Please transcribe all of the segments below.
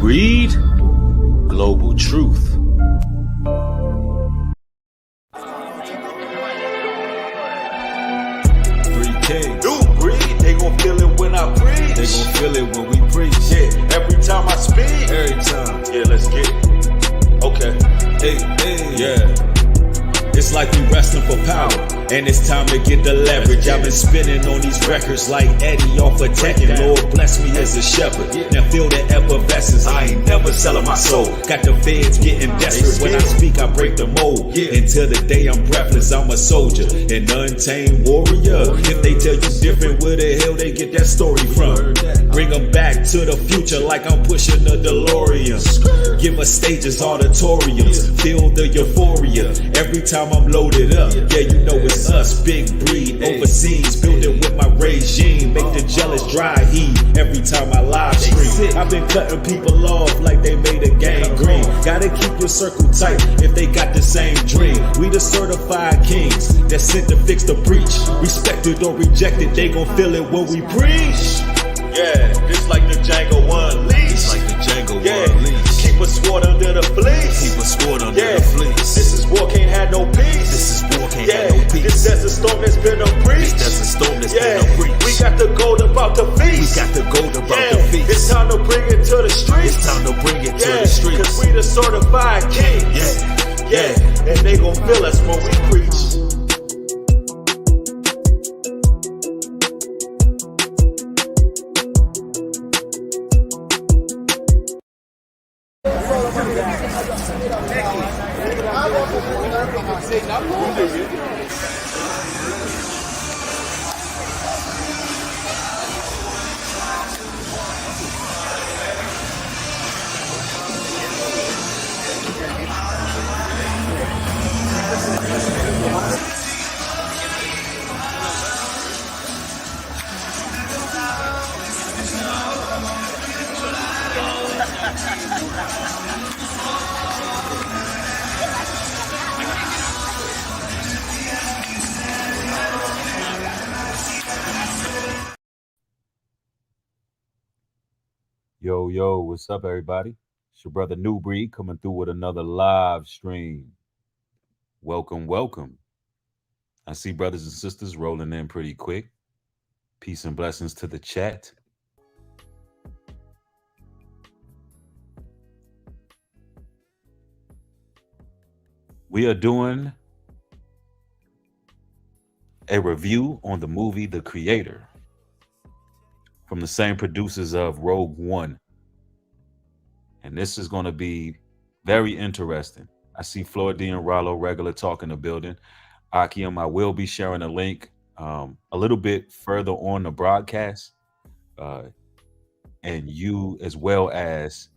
Breed, global truth. New breed, they gon' feel it when I preach. They gon' feel it when we preach. Yeah, every time I speak. Every time. Yeah, let's get it. Okay. Hey, yeah. It's like we wrestling for power, and it's time to get the leverage. I've been spinning on these records like Eddie off of Tekken. Lord bless me as a shepherd. Now feel the effervescence. I ain't never selling my soul. Got the feds getting desperate. When I speak, I break the mold. Until the day I'm breathless, I'm a soldier, an untamed warrior. If they tell you different, where the hell they get that story from? Bring them back to the future like I'm pushing a DeLorean. Give us stages, auditoriums. Feel the euphoria every time I'm loaded up. Yeah, you know it's us, big breed, overseas, building with my regime. Make the jealous dry heat every time I live stream. I've been cutting people off like they made a gang green. Gotta keep your circle tight if they got the same dream. We the certified kings that sent to fix the breach. Respected or rejected, they gon' feel it when we preach. Yeah, this like the Django One leash. It's like the Django One leash. Keep a sword under the fleece. Keep a sword under the fleece. This is war, can't have no peace. This is war, can't have no peace. This desert storm that's been a breach. This desert storm that's been a breach. We got the gold about the feast. We got the gold about the feast. It's time to bring it to the streets. It's time to bring it to the streets. Cause we the certified kings. And they gon' feel us when we preach. Yo, what's up, everybody? It's your brother New Breed coming through with another live stream. Welcome. I see brothers and sisters rolling in pretty quick. Peace and blessings to the chat. We are doing a review on the movie The Creator from the same producers of Rogue One. And this is going to be very interesting. I see Floridine Rollo regular talk in the building. Akiem, I will be sharing a link a little bit further on the broadcast. And you, as well as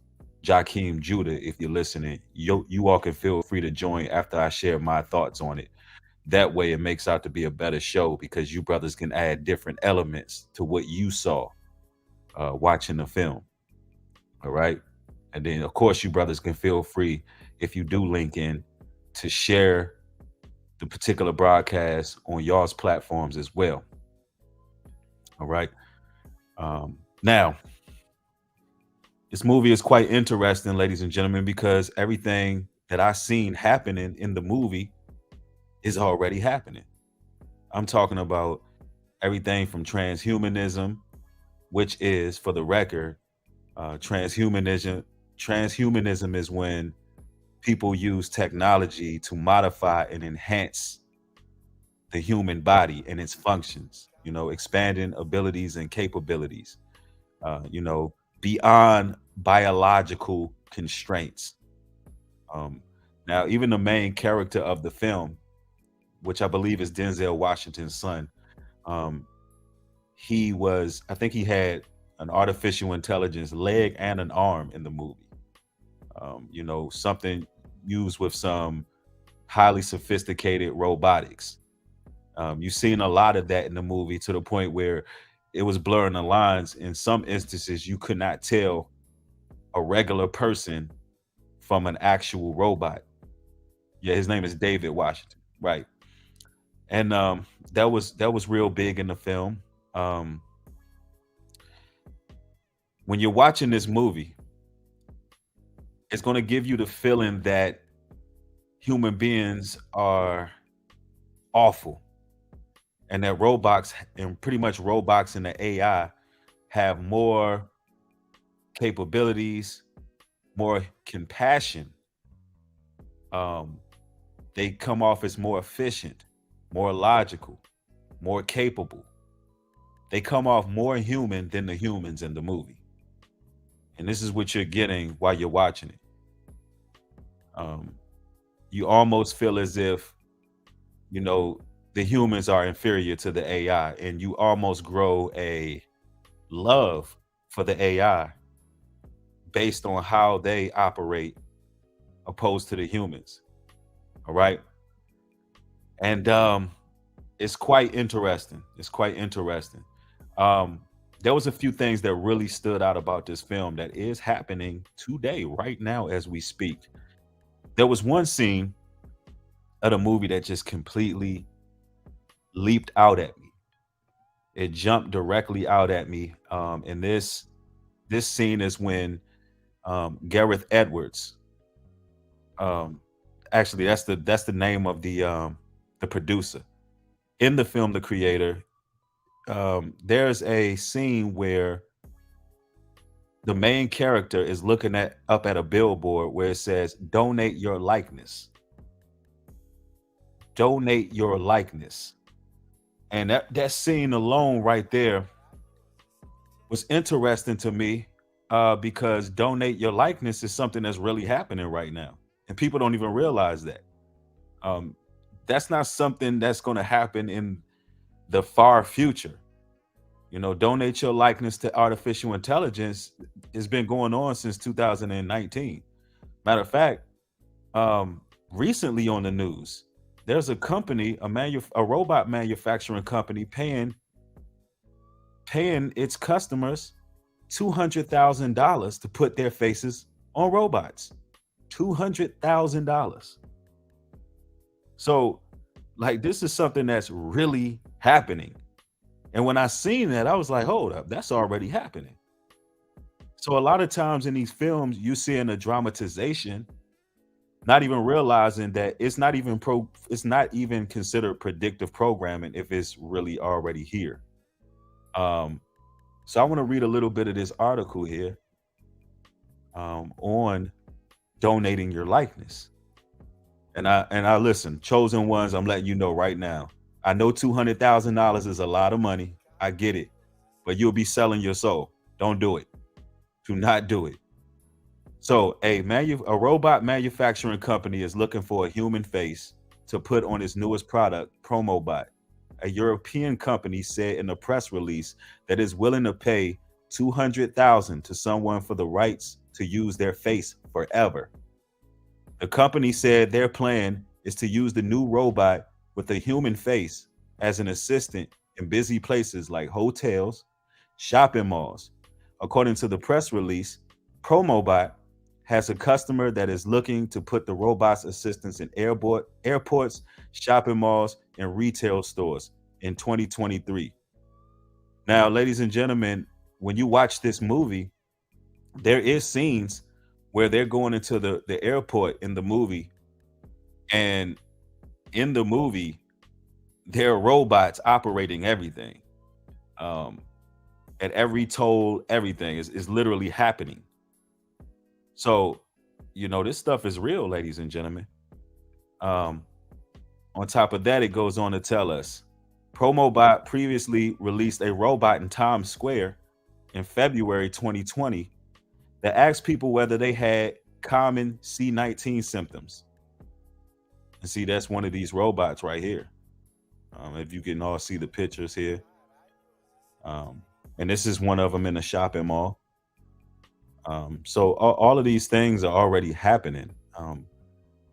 Jakeem Judah, if you're listening, you all can feel free to join after I share my thoughts on it. That way it makes out to be a better show because you brothers can add different elements to what you saw watching the film. All right. And then, of course, you brothers can feel free, if you do link in, to share the particular broadcast on y'all's platforms as well. All right. Now, this movie is quite interesting, ladies and gentlemen, because everything that I've seen happening in the movie is already happening. I'm talking about everything from transhumanism, which is, for the record, transhumanism is when people use technology to modify and enhance the human body and its functions, expanding abilities and capabilities, beyond biological constraints. Now, even the main character of the film, which I believe is Denzel Washington's son, I think he had an artificial intelligence leg and an arm in the movie. Something used with some highly sophisticated robotics. You've seen a lot of that in the movie, to the point where it was blurring the lines. In some instances, you could not tell a regular person from an actual robot. Yeah, his name is David Washington, right? And that was real big in the film. When you're watching this movie, It's going to give you the feeling that human beings are awful, and that robots and pretty much robots and the AI have more capabilities, more compassion. Um, they come off as more efficient, more logical, more capable. They come off more human than the humans in the movie. And this is what you're getting while you're watching it. Um, you almost feel as if, you know, the humans are inferior to the AI, and you almost grow a love for the AI based on how they operate opposed to the humans. All right. And it's quite interesting. It's quite interesting. Um, there was a few things that really stood out about this film that is happening today, right now, as we speak. There was one scene of the movie that just completely leaped out at me. It jumped directly out at me. And this scene is when Gareth Edwards, um, actually that's the name of the producer in the film, the creator. There's a scene where the main character is looking at up at a billboard where it says donate your likeness, donate your likeness. And that scene alone right there was interesting to me, because donate your likeness is something that's really happening right now, and people don't even realize that. um, that's not something that's going to happen in the far future. You know, donate your likeness to artificial intelligence has been going on since 2019. Matter of fact, recently on the news, there's a company, a robot manufacturing company, paying its customers $200,000 to put their faces on robots. $200,000. So, like, this is something that's really happening. And when I seen that, I was like, hold up, that's already happening. So a lot of times in these films, you see in a dramatization, not even realizing that it's not even considered predictive programming if it's really already here. Um, so I want to read a little bit of this article here, on donating your likeness. And I listen, chosen ones, I'm letting you know right now. I know $200,000 is a lot of money. I get it, but you'll be selling your soul. Don't do it. Do not do it. So a robot manufacturing company is looking for a human face to put on its newest product, Promobot. A European company said in a press release that is willing to pay 200,000 to someone for the rights to use their face forever. The company said their plan is to use the new robot with a human face as an assistant in busy places like hotels, shopping malls. According to the press release, Promobot has a customer that is looking to put the robot's assistance in airports, shopping malls, and retail stores in 2023. Now, ladies and gentlemen, when you watch this movie, there is scenes where they're going into the airport in the movie, and in the movie, there are robots operating everything. Um, at every toll, everything is literally happening. So, this stuff is real, ladies and gentlemen. Um, on top of that, it goes on to tell us Promobot previously released a robot in Times Square in February 2020 that asked people whether they had common C19 symptoms. And see, that's one of these robots right here. If you can all see the pictures here. And this is one of them in a shopping mall. So all of these things are already happening.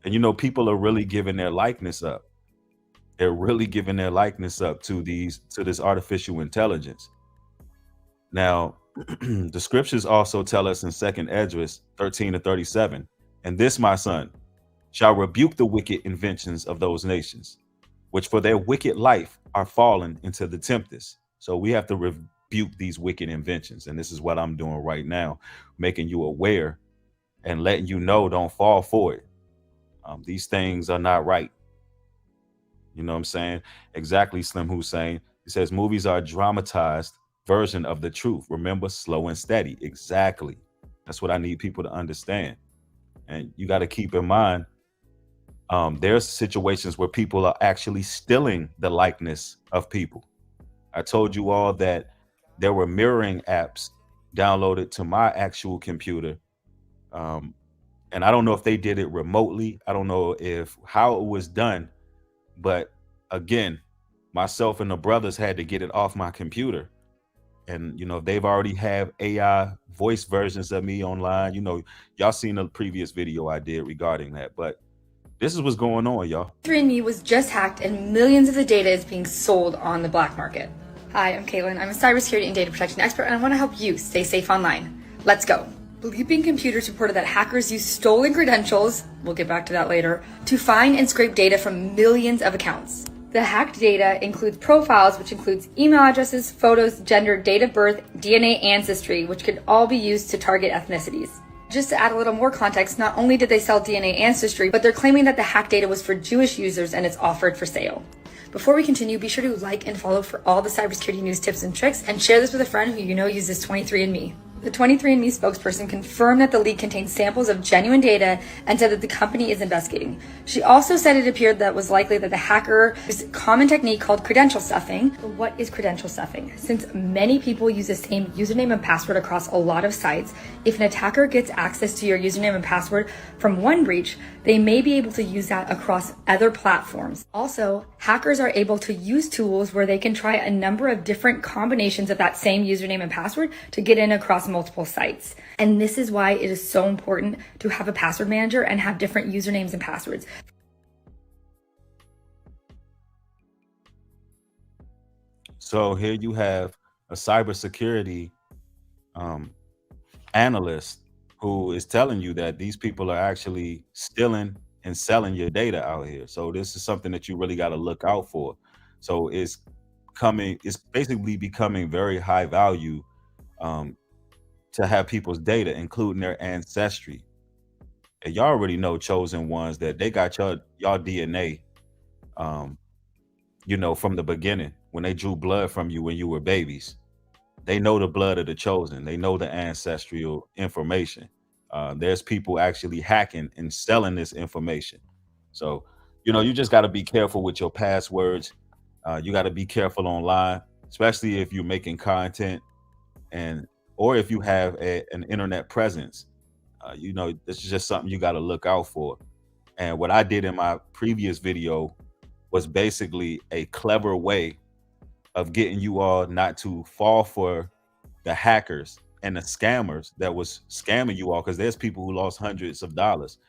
And people are really giving their likeness up. They're really giving their likeness up to this artificial intelligence. Now, the scriptures also tell us in 2nd Esdras 13-37, and this, my son, shall rebuke the wicked inventions of those nations, which for their wicked life are fallen into the tempest. So we have to rebuke these wicked inventions. And this is what I'm doing right now, making you aware and letting you know don't fall for it. These things are not right. You know what I'm saying? Exactly, Slim Hussein. He says movies are a dramatized version of the truth. Remember, slow and steady. Exactly. That's what I need people to understand. And you got to keep in mind, there's situations where people are actually stealing the likeness of people. I told you all that there were mirroring apps downloaded to my actual computer. Um, and I don't know if they did it remotely. I don't know if how it was done, but again, myself and the brothers had to get it off my computer. And they've already have AI voice versions of me online. Y'all seen the previous video I did regarding that, but this is what's going on, y'all. 23andMe was just hacked and millions of the data is being sold on the black market. Hi, I'm Caitlin. I'm a cybersecurity and data protection expert, and I want to help you stay safe online. Let's go. Bleeping Computers reported that hackers used stolen credentials, we'll get back to that later, to find and scrape data from millions of accounts. The hacked data includes profiles, which includes email addresses, photos, gender, date of birth, DNA, ancestry, which could all be used to target ethnicities. Just to add a little more context, not only did they sell DNA ancestry, but they're claiming that the hacked data was for Jewish users and it's offered for sale. Before we continue, be sure to like and follow for all the cybersecurity news tips and tricks, and share this with a friend who you know uses 23andMe. The 23andMe spokesperson confirmed that the leak contained samples of genuine data and said that the company is investigating. She also said it appeared that it was likely that the hacker used a common technique called credential stuffing. But what is credential stuffing? Since many people use the same username and password across a lot of sites, if an attacker gets access to your username and password from one breach, they may be able to use that across other platforms. Also, hackers are able to use tools where they can try a number of different combinations of that same username and password to get in across multiple sites. And this is why it is so important to have a password manager and have different usernames and passwords. So here you have a cybersecurity analyst who is telling you that these people are actually stealing and selling your data out here. So this is something that you really got to look out for. So it's basically becoming very high value to have people's data, including their ancestry. And y'all already know chosen ones that they got y'all DNA, um, from the beginning when they drew blood from you when you were babies. They know the blood of the chosen. They know the ancestral information. There's people actually hacking and selling this information. So, you just got to be careful with your passwords. You got to be careful online, especially if you're making content or if you have an internet presence. This is just something you got to look out for. And what I did in my previous video was basically a clever way of getting you all not to fall for the hackers and the scammers that was scamming you all, because there's people who lost hundreds of dollars.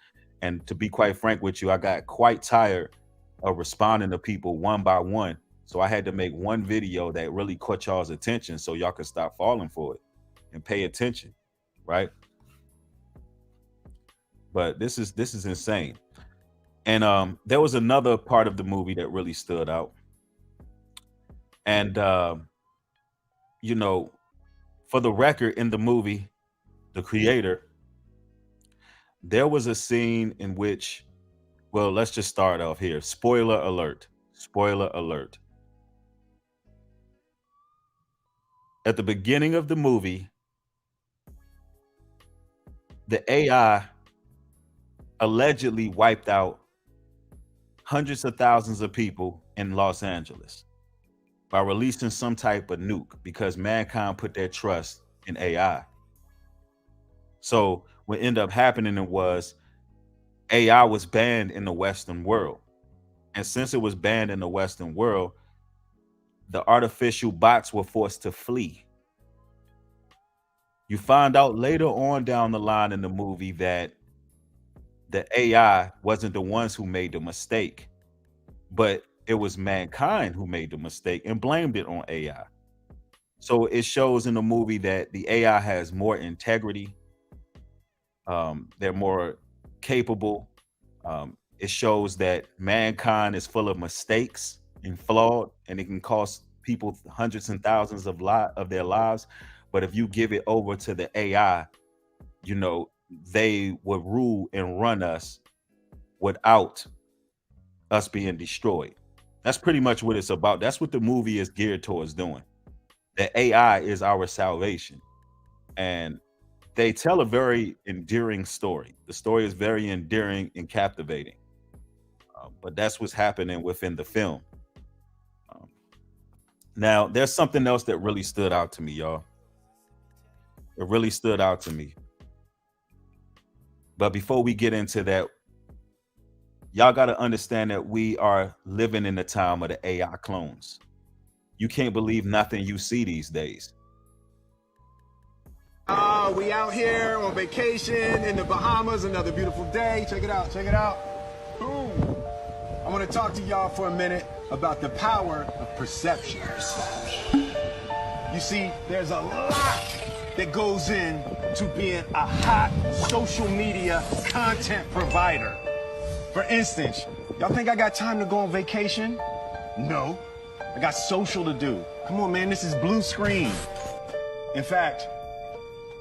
And to be quite frank with you, I got quite tired of responding to people one by one. So I had to make one video that really caught y'all's attention so y'all could stop falling for it and pay attention, right? But this is insane. And there was another part of the movie that really stood out. And for the record, in the movie, the creator, there was a scene in which, well, let's just start off here. Spoiler alert. Spoiler alert. At the beginning of the movie, the AI allegedly wiped out hundreds of thousands of people in Los Angeles by releasing some type of nuke because mankind put their trust in AI. So what ended up happening was AI was banned in the Western world. And since it was banned in the Western world, the artificial bots were forced to flee. You find out later on down the line in the movie that the AI wasn't the ones who made the mistake, but it was mankind who made the mistake and blamed it on AI. So it shows in the movie that the AI has more integrity. They're more capable. It shows that mankind is full of mistakes and flawed, and it can cost people hundreds and thousands of their lives. But if you give it over to the AI, they would rule and run us without us being destroyed. That's pretty much what it's about. That's what the movie is geared towards doing. The AI is our salvation. And they tell a very endearing story. The story is very endearing and captivating. But that's what's happening within the film. Um, Now, there's something else that really stood out to me, y'all. It really stood out to me. But before we get into that, y'all got to understand that we are living in the time of the AI clones. You can't believe nothing you see these days. We out here on vacation in the Bahamas, another beautiful day. Check it out, check it out. Boom. I want to talk to y'all for a minute about the power of perception. You see, there's a lot that goes in to being a hot social media content provider. For instance, y'all think I got time to go on vacation? No. I got social to do. Come on, man, this is blue screen. In fact,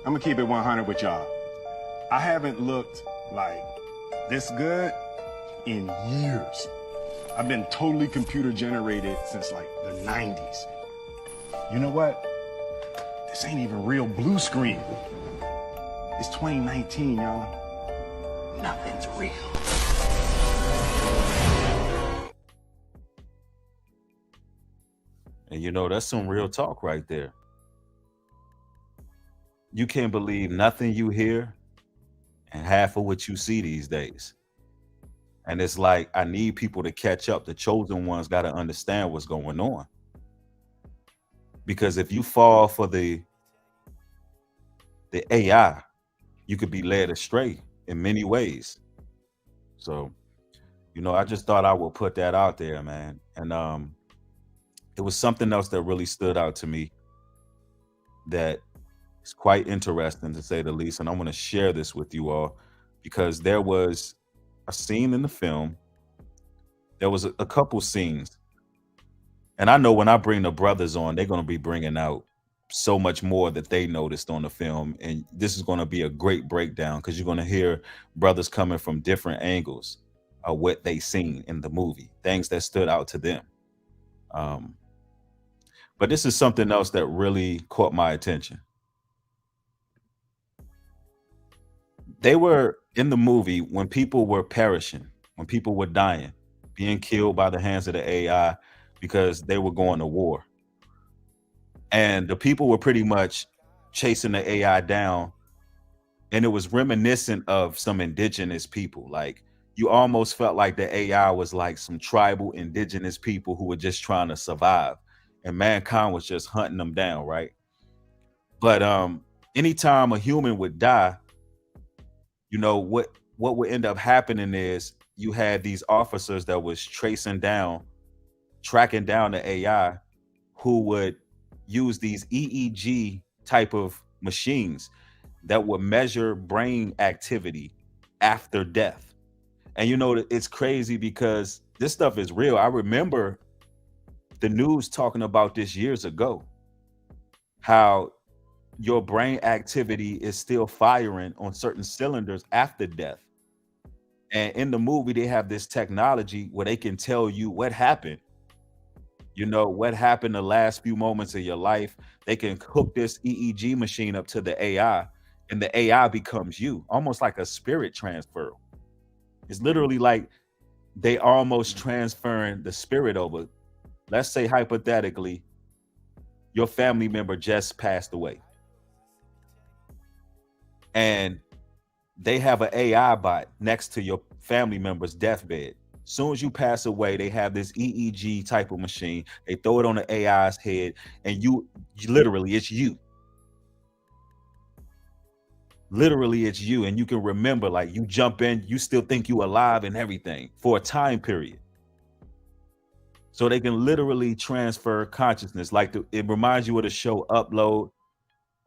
I'm gonna keep it 100 with y'all. I haven't looked like this good in years. I've been totally computer generated since like the 90s. You know what? This ain't even real blue screen. It's 2019, y'all. Nothing's real. And you know, that's some real talk right there. You can't believe nothing you hear and half of what you see these days. And it's like, I need people to catch up. The chosen ones got to understand what's going on. Because if you fall for the AI, you could be led astray in many ways. So, you know, I just thought I would put that out there, man. And it was something else that really stood out to me that is quite interesting, to say the least. And I want to share this with you all because there was a scene in the film. There was a couple scenes. And I know when I bring the brothers on, they're going to be bringing out so much more that they noticed on the film. And this is going to be a great breakdown because you're going to hear brothers coming from different angles of what they seen in the movie, things that stood out to them. But this is something else that really caught my attention. They were in the movie when people were perishing, when people were dying, being killed by the hands of the AI because they were going to war. And the people were pretty much chasing the AI down. And it was reminiscent of some indigenous people. Like, you almost felt like the AI was like some tribal indigenous people who were just trying to survive. And mankind was just hunting them down, right? But anytime a human would die, you know, what would end up happening is you had these officers that was tracking down the AI who would use these EEG type of machines that would measure brain activity after death. And you know, it's crazy because this stuff is real. I remember the news talking about this years ago, how your brain activity is still firing on certain cylinders after death. And in the movie, they have this technology where they can tell you what happened. You know, what happened the last few moments of your life. They can hook this EEG machine up to the AI, and the AI becomes you, almost like a spirit transfer. It's literally like they almost transferring the spirit over. Let's say hypothetically, your family member just passed away. And they have an AI bot next to your family member's deathbed. Soon as you pass away, they have this EEG type of machine. They throw it on the AI's head, and you literally, it's you. Literally, it's you. And you can remember, like, you jump in, you still think you alive and everything for a time period. So they can literally transfer consciousness. Like, it reminds you of the show Upload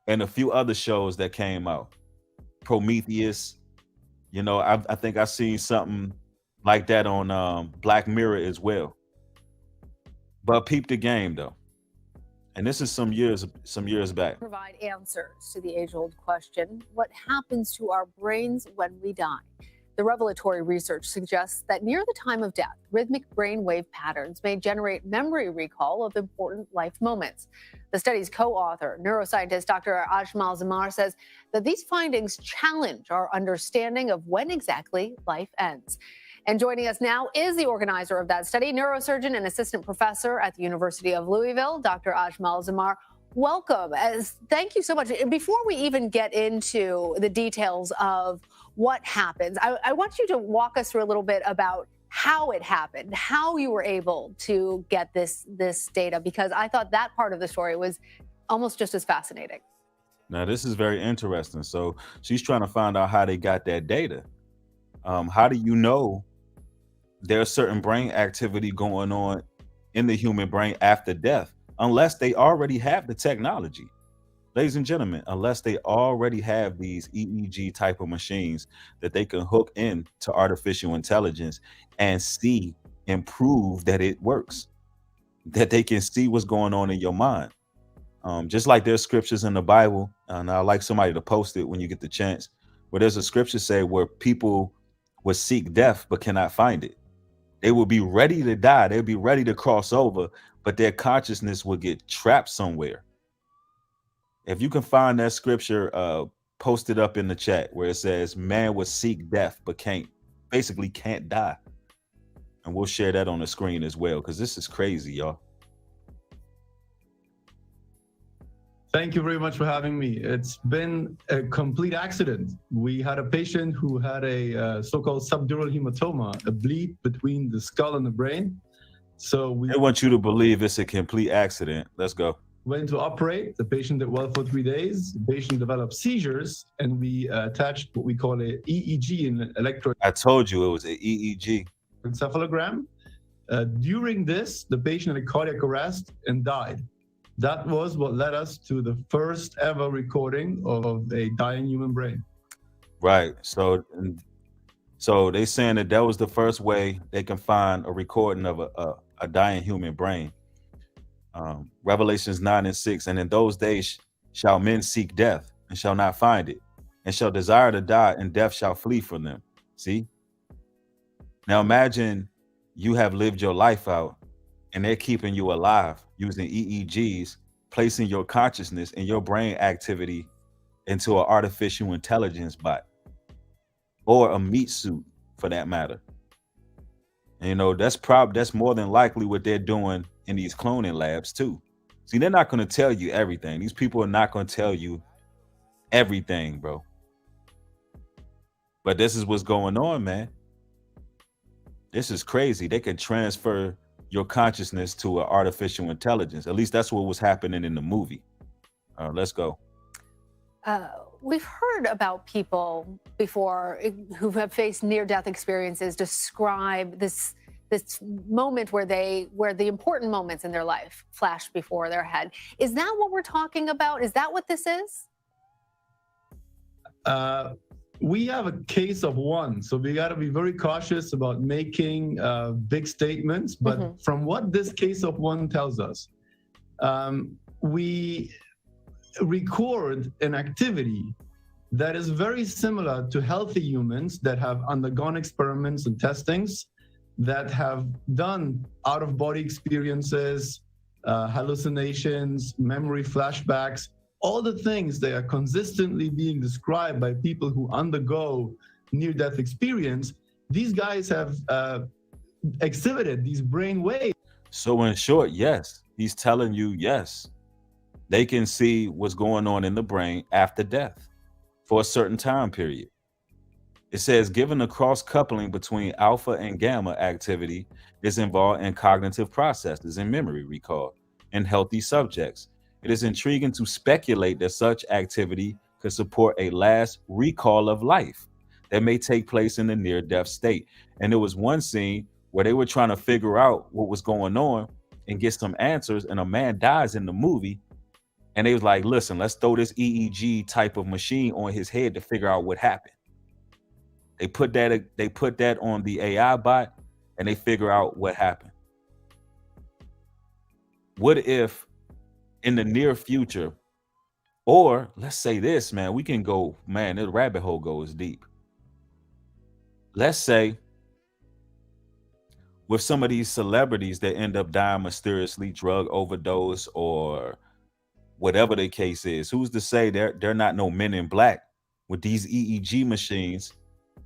and a few other shows that came out. Prometheus. You know, I think I seen something like that on Black Mirror as well. But peep the game though. And this is some years back. Provide answers to the age-old question, what happens to our brains when we die? The revelatory research suggests that near the time of death, rhythmic brainwave patterns may generate memory recall of important life moments. The study's co-author, neuroscientist Dr. Ajmal Zamar, says that these findings challenge our understanding of when exactly life ends. And joining us now is the organizer of that study, neurosurgeon and assistant professor at the University of Louisville, Dr. Ajmal Zamar. Welcome. Thank you so much. Before we even get into the details of what happens, I want you to walk us through a little bit about how it happened, how you were able to get this data, because I thought that part of the story was almost just as fascinating. Now, this is very interesting. So she's trying to find out how they got that data. How do you know there's certain brain activity going on in the human brain after death, unless they already have the technology? Ladies and gentlemen, unless they already have these EEG type of machines that they can hook in to artificial intelligence and see and prove that it works, that they can see what's going on in your mind. Just like there's scriptures in the Bible, and I'd like somebody to post it when you get the chance, where there's a scripture say where people would seek death but cannot find it. They will be ready to die. They'll be ready to cross over, but their consciousness will get trapped somewhere. If you can find that scripture, post it up in the chat where it says, man will seek death, but can't die. And we'll share that on the screen as well, because this is crazy, y'all. Thank you very much for having me. It's been a complete accident. We had a patient who had a so-called subdural hematoma, a bleed between the skull and the brain. So we want you to believe it's a complete accident. Let's go. Went to operate. The patient did well for 3 days. The patient developed seizures, and we attached what we call a EEG, an electro. I told you it was an EEG. Encephalogram. During this, the patient had a cardiac arrest and died. That was what led us to the first ever recording of a dying human brain. Right. So they saying that was the first way they can find a recording of a dying human brain. Revelations 9:6, and in those days shall men seek death and shall not find it, and shall desire to die, and death shall flee from them. See? Now imagine you have lived your life out and they're keeping you alive using EEGs, placing your consciousness and your brain activity into an artificial intelligence bot or a meat suit for that matter. And, you know, that's more than likely what they're doing in these cloning labs too. See, they're not going to tell you everything. These people are not going to tell you everything, bro. But this is what's going on, man. This is crazy. They can transfer your consciousness to an artificial intelligence. At least that's what was happening in the movie. Let's go. We've heard about people before who have faced near-death experiences describe this moment where the important moments in their life flash before their head. Is that what we're talking about? Is that what this is? We have a case of one, so we got to be very cautious about making big statements. But from what this case of one tells us, we record an activity that is very similar to healthy humans that have undergone experiments and testings, that have done out-of-body experiences, hallucinations, memory flashbacks, all the things that are consistently being described by people who undergo near-death experience. These guys have exhibited these brain waves. So in short, yes, he's telling you, yes, they can see what's going on in the brain after death for a certain time period. It says, given the cross-coupling between alpha and gamma activity is involved in cognitive processes and memory recall in healthy subjects, it is intriguing to speculate that such activity could support a last recall of life that may take place in the near-death state. And there was one scene where they were trying to figure out what was going on and get some answers, and a man dies in the movie. And they was like, listen, let's throw this EEG type of machine on his head to figure out what happened. They put that on the AI bot and they figure out what happened. What if in the near future, or let's say this, man, we can go, man, the rabbit hole goes deep. Let's say with some of these celebrities that end up dying mysteriously, drug overdose or whatever the case is, who's to say they're not no men in black with these EEG machines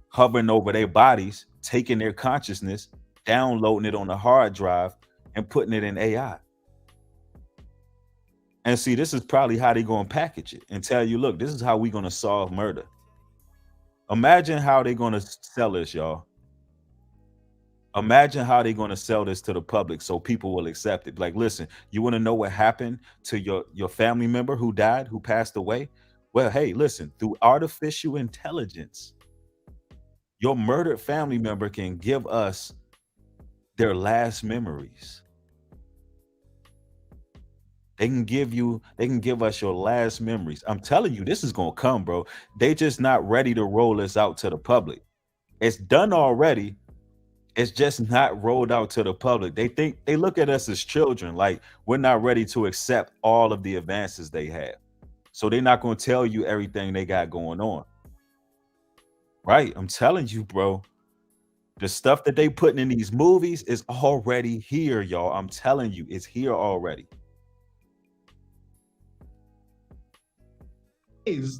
hovering over their bodies, taking their consciousness, downloading it on a hard drive, and putting it in AI. And see, this is probably how they're going to package it and tell you, look, this is how we're going to solve murder. Imagine how they're going to sell this, y'all. Imagine how they're going to sell this to the public so people will accept it. Like, listen, you want to know what happened to your family member who died, who passed away? Well, hey, listen, through artificial intelligence, your murdered family member can give us their last memories. They can give us your last memories. I'm telling you, this is gonna come, bro. They just not ready to roll this out to the public. It's done already. It's just not rolled out to the public. They look at us as children, like we're not ready to accept all of the advances they have. So they're not gonna tell you everything they got going on. Right? I'm telling you, bro. The stuff that they putting in these movies is already here, y'all. I'm telling you, it's here already.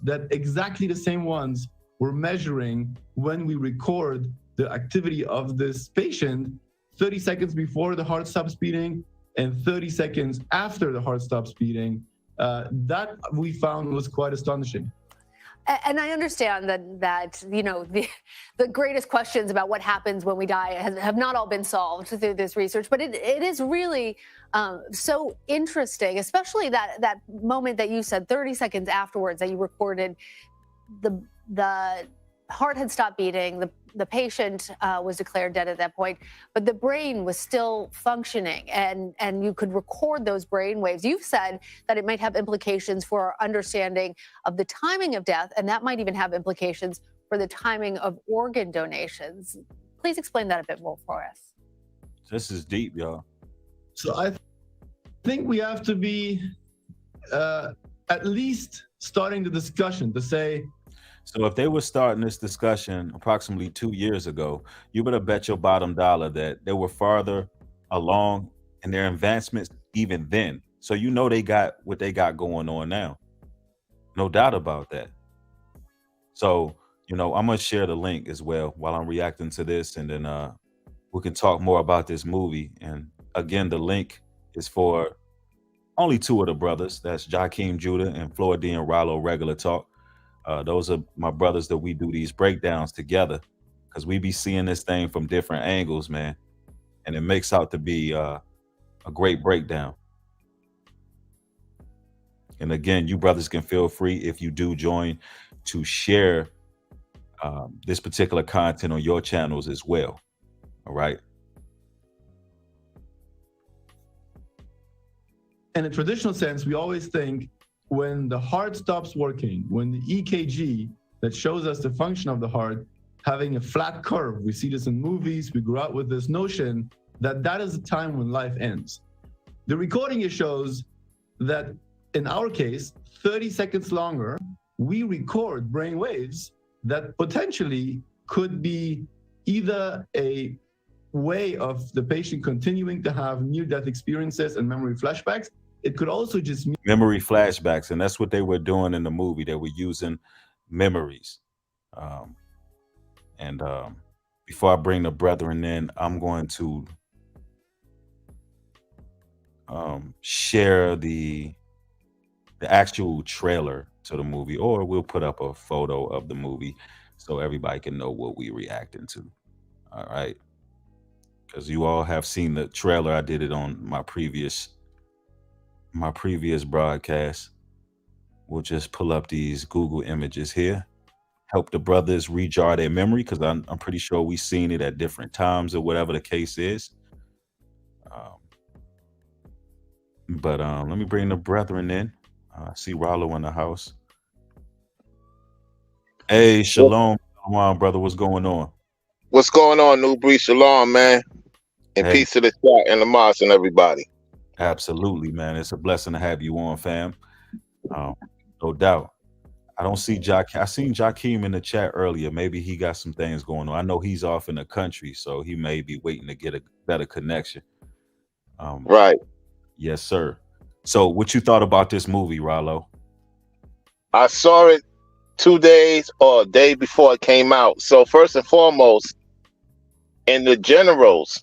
That exactly the same ones we're measuring when we record the activity of this patient 30 seconds before the heart stops beating and 30 seconds after the heart stops beating. That we found was quite astonishing. And I understand that you know the greatest questions about what happens when we die have not all been solved through this research, but it is really so interesting, especially that moment that you said 30 seconds afterwards that you recorded the heart had stopped beating, the patient was declared dead at that point, but the brain was still functioning, and you could record those brain waves. You've said that it might have implications for our understanding of the timing of death, and that might even have implications for the timing of organ donations. Please explain that a bit more for us. This is deep, y'all. So I think we have to be at least starting the discussion to say, so if they were starting this discussion approximately 2 years ago, you better bet your bottom dollar that they were farther along in their advancements even then. So you know they got what they got going on now. No doubt about that. So, you know, I'm going to share the link as well while I'm reacting to this, and then we can talk more about this movie. And again, the link is for only two of the brothers. That's Jakeem Judah and Floridian Rollo Regular Talk. Those are my brothers that we do these breakdowns together, because we be seeing this thing from different angles, man. And it makes out to be a great breakdown. And again, you brothers can feel free, if you do join, to share this particular content on your channels as well. All right. in a traditional sense, we always think when the heart stops working, when the EKG that shows us the function of the heart having a flat curve, we see this in movies, we grew up with this notion that that is the time when life ends. The recording here shows that in our case, 30 seconds longer, we record brain waves that potentially could be either a way of the patient continuing to have near-death experiences and memory flashbacks. It could also just mean memory flashbacks, and that's what they were doing in the movie. They were using memories. Before I bring the brethren in, I'm going to share the actual trailer to the movie, or we'll put up a photo of the movie so everybody can know what we're reacting to. All right, because you all have seen the trailer. I did it on my previous broadcast. We'll just pull up these Google images here, help the brothers rejar their memory, because I'm pretty sure we've seen it at different times or whatever the case is. But let me bring the brethren in. I see Rollo in the house. Hey, shalom, brother. What's going on? What's going on, New Breed? Shalom, man. And Hey. peace to the chat and the mods and everybody. Absolutely, man. It's a blessing to have you on, fam. Um, no doubt. I don't see I seen Jakeem in the chat earlier. Maybe he got some things going on. I know he's off in the country, so he may be waiting to get a better connection. Um, Right. yes, sir. So, what you thought about this movie, Rollo? I saw it 2 days or a day before it came out. So first and foremost, in the generals,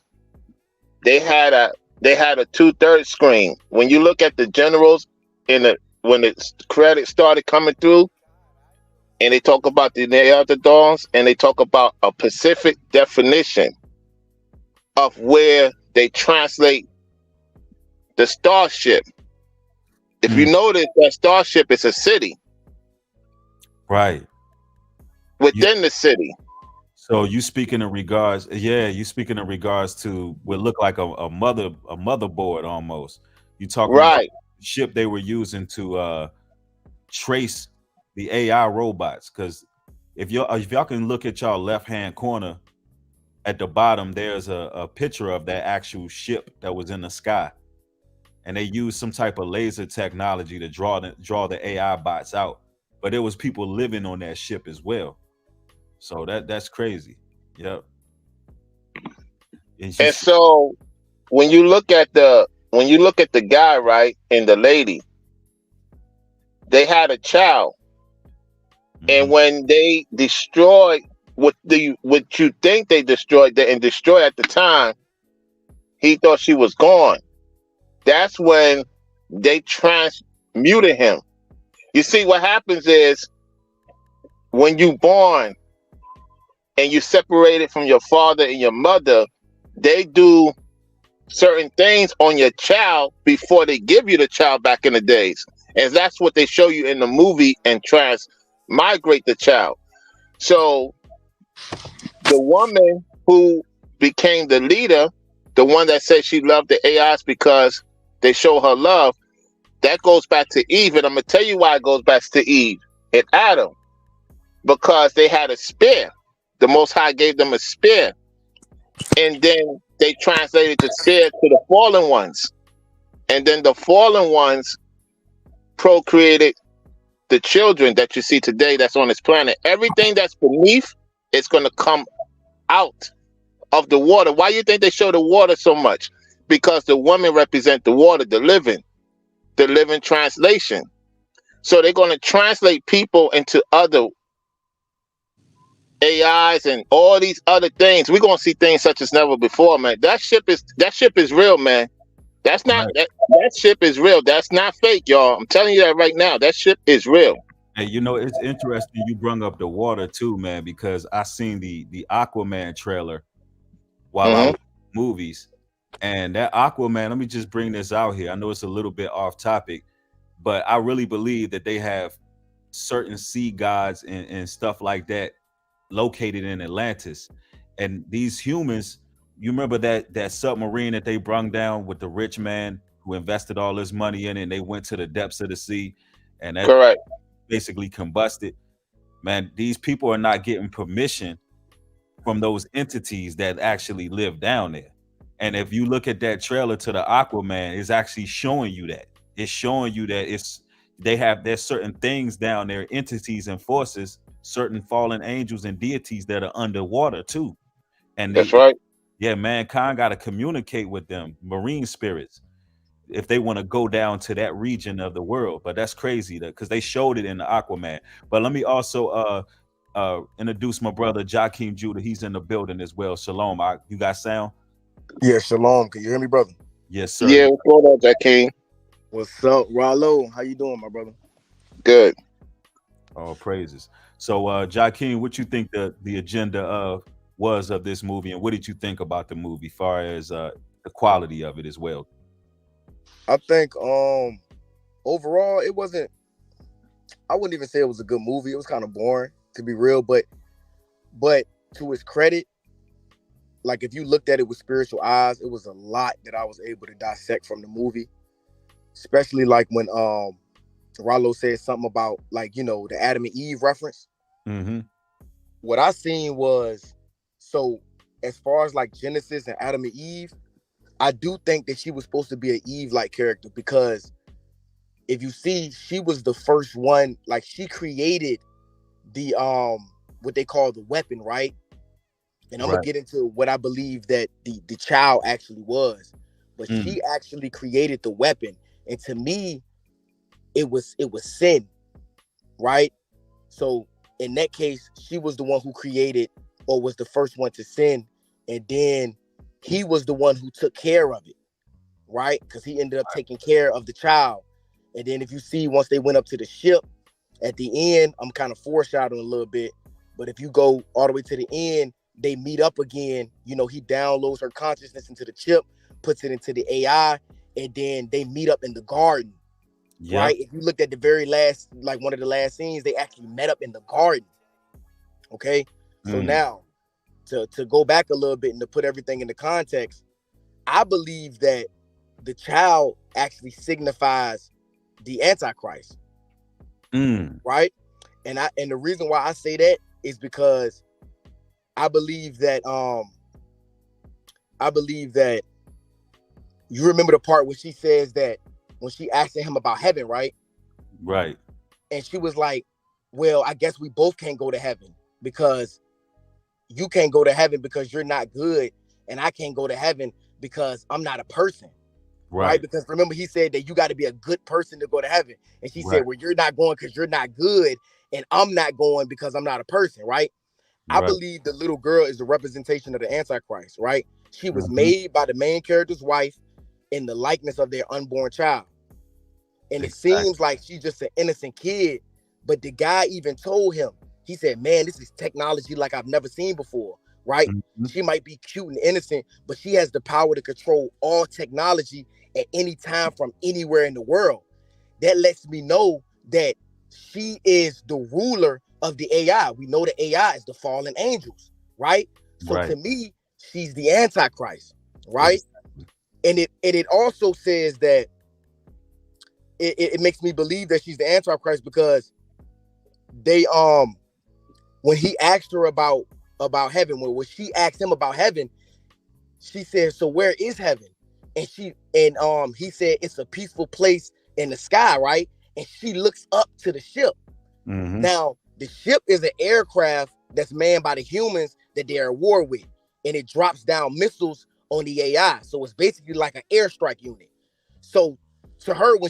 they had a 2/3 screen. When you look at the generals when the credits started coming through, and they talk about the Neanderthals, and they talk about a specific definition of where they translate the starship. If you notice, that starship is a city Right. within the city. So you speaking in regards, you speaking in regards to what looked like a motherboard almost. You talking about Right. the ship they were using to trace the AI robots. Because if y'all can look at y'all left hand corner at the bottom, there's a picture of that actual ship that was in the sky, and they used some type of laser technology to draw the AI bots out. But there was people living on that ship as well. So that's crazy. Yep. And so when you look at the guy, right, and the lady, they had a child. And when they destroyed what you think they destroyed and destroyed at the time, he thought she was gone. That's when they transmuted him. You see, what happens is when you born and you separated from your father and your mother, they do certain things on your child before they give you the child back in the days. And that's what they show you in the movie and transmigrate the child. So the woman who became the leader, the one that said she loved the AIs because they show her love, that goes back to Eve. And I'm going to tell you why it goes back to Eve and Adam. Because they had a spear. The Most High gave them a spear. And then they translated the spear to the fallen ones. And then the fallen ones procreated the children that you see today that's on this planet. Everything that's beneath is going to come out of the water. Why do you think they show the water so much? Because the women represent the water, the living translation. So they're going to translate people into other AIs and all these other things. We're going to see things such as never before, man. That ship is real, man. That's not that ship is real. That's not fake, y'all. I'm telling you that right now. That ship is real. Hey, you know, it's interesting you brung up the water too, man, because I seen the Aquaman trailer while I was in movies. And that Aquaman, let me just bring this out here. I know it's a little bit off topic, but I really believe that they have certain sea gods and stuff like that located in Atlantis. And these humans, you remember that submarine that they brung down with the rich man who invested all his money in it, and they went to the depths of the sea, and that Correct. basically combusted. Man, these people are not getting permission from those entities that actually live down there. And if you look at that trailer to the Aquaman, it's actually showing you that. It's showing you that there's certain things down there, entities and forces, certain fallen angels and deities that are underwater too. And that's right. Yeah, mankind got to communicate with them, marine spirits, if they want to go down to that region of the world. But that's crazy because they showed it in the Aquaman. But let me also introduce my brother Jakeem Judah. He's in the building as well. Shalom. You got sound? Yeah, shalom. Can you hear me, brother? Yes, sir. Yeah, what's going on, Jakeem? What's up, Rollo? How you doing, my brother? Good. All praises. So, Jakeem, what you think the agenda was of this movie, and what did you think about the movie, far as the quality of it as well? I think overall it wasn't. I wouldn't even say it was a good movie. It was kind of boring, to be real. But to his credit, like if you looked at it with spiritual eyes, it was a lot that I was able to dissect from the movie. Especially like when Rollo said something about, like, you know, the Adam and Eve reference. Mm-hmm. What I seen was, so as far as like Genesis and Adam and Eve, I do think that she was supposed to be an Eve-like character, because if you see, she was the first one, like she created the what they call the weapon, right? And I'm gonna Right. get into what I believe that the child actually was, but Mm. she actually created the weapon, and to me, it was sin, right? So in that case, she was the one who created, or was the first one to sin, and then he was the one who took care of it, right? Because he ended up taking care of the child. And then if you see, once they went up to the ship, at the end, I'm kind of foreshadowing a little bit, but if you go all the way to the end, they meet up again. You know, he downloads her consciousness into the chip, puts it into the AI, and then they meet up in the garden, Yep. right? If you looked at the very last, like one of the last scenes, they actually met up in the garden. Okay, so now to go back a little bit and to put everything into context, I believe that the child actually signifies the Antichrist, right? And the reason why I say that is because I believe that you remember the part where she says that when she asked him about heaven, right? Right. And she was like, well, I guess we both can't go to heaven, because you can't go to heaven because you're not good, and I can't go to heaven because I'm not a person, right? Because remember, he said that you got to be a good person to go to heaven, and she said, well, you're not going because you're not good, and I'm not going because I'm not a person, right? I believe the little girl is the representation of the Antichrist, right? She was made by the main character's wife in the likeness of their unborn child. And it seems like she's just an innocent kid, but the guy even told him, he said, man, this is technology like I've never seen before, right? She might be cute and innocent, but she has the power to control all technology at any time from anywhere in the world. That lets me know that she is the ruler of the AI. We know the AI is the fallen angels, right? So to me, she's the Antichrist, right? And it also says that it makes me believe that she's the Antichrist, because they when he asked her about heaven, when she asked him about heaven, she said, so where is heaven? And he said it's a peaceful place in the sky, right? And she looks up to the ship. Now, the ship is an aircraft that's manned by the humans that they're at war with, and it drops down missiles on the AI. So it's basically like an airstrike unit. So to her, when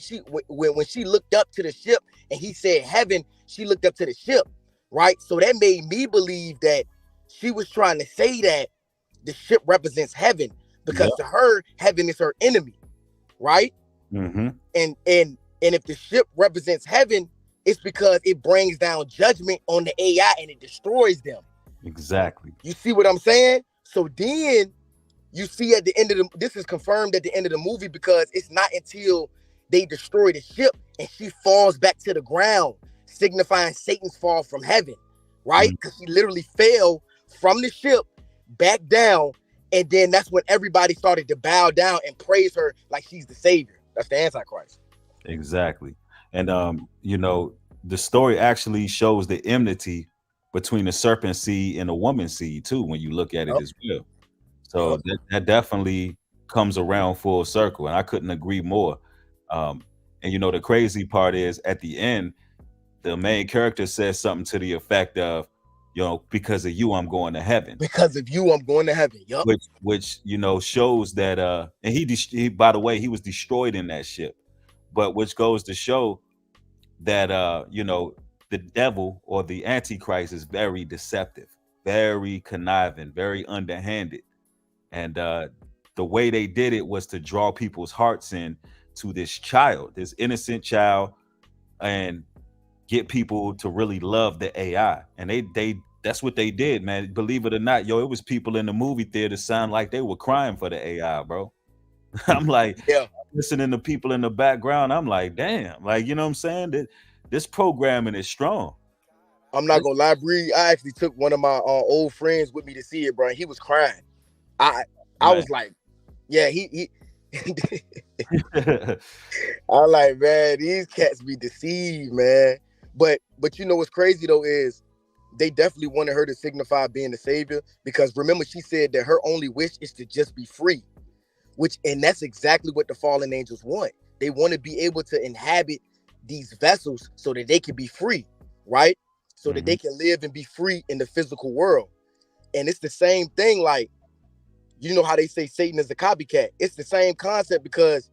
she looked up to the ship and he said heaven, she looked up to the ship, right? So that made me believe that she was trying to say that the ship represents heaven, because to her, heaven is her enemy, right? And if the ship represents heaven, it's because it brings down judgment on the AI and it destroys them. Exactly. You see what I'm saying? So then you see at the end of this is confirmed at the end of the movie, because it's not until they destroy the ship and she falls back to the ground, signifying Satan's fall from heaven, right? Because she literally fell from the ship back down, and then that's when everybody started to bow down and praise her like she's the savior. That's the Antichrist. Exactly. And you know, the story actually shows the enmity between the serpent seed and the woman seed too, when you look at it as well. So that definitely comes around full circle, and I couldn't agree more. And you know, the crazy part is at the end, the main character says something to the effect of, you know, because of you, I'm going to heaven. Because of you, I'm going to heaven. Yup. Which you know shows that and he by the way, he was destroyed in that ship. But which goes to show that you know, the devil or the Antichrist is very deceptive, very conniving, very underhanded. And the way they did it was to draw people's hearts in to this child, this innocent child, and get people to really love the AI. And they that's what they did, man. Believe it or not, yo, it was people in the movie theater sound like they were crying for the AI, bro. I'm like, listening to people in the background, I'm like, damn, like, you know what I'm saying? That this programming is strong. I'm not gonna lie, Bree. I actually took one of my old friends with me to see it, bro. And he was crying. I was like, yeah, he I'm like, man, these cats be deceived, man. But you know what's crazy though is they definitely wanted her to signify being the savior, because remember she said that her only wish is to just be free. and that's exactly what the fallen angels want. They want to be able to inhabit these vessels so that they can be free, right? So that they can live and be free in the physical world. And it's the same thing, like, you know how they say Satan is a copycat. It's the same concept because,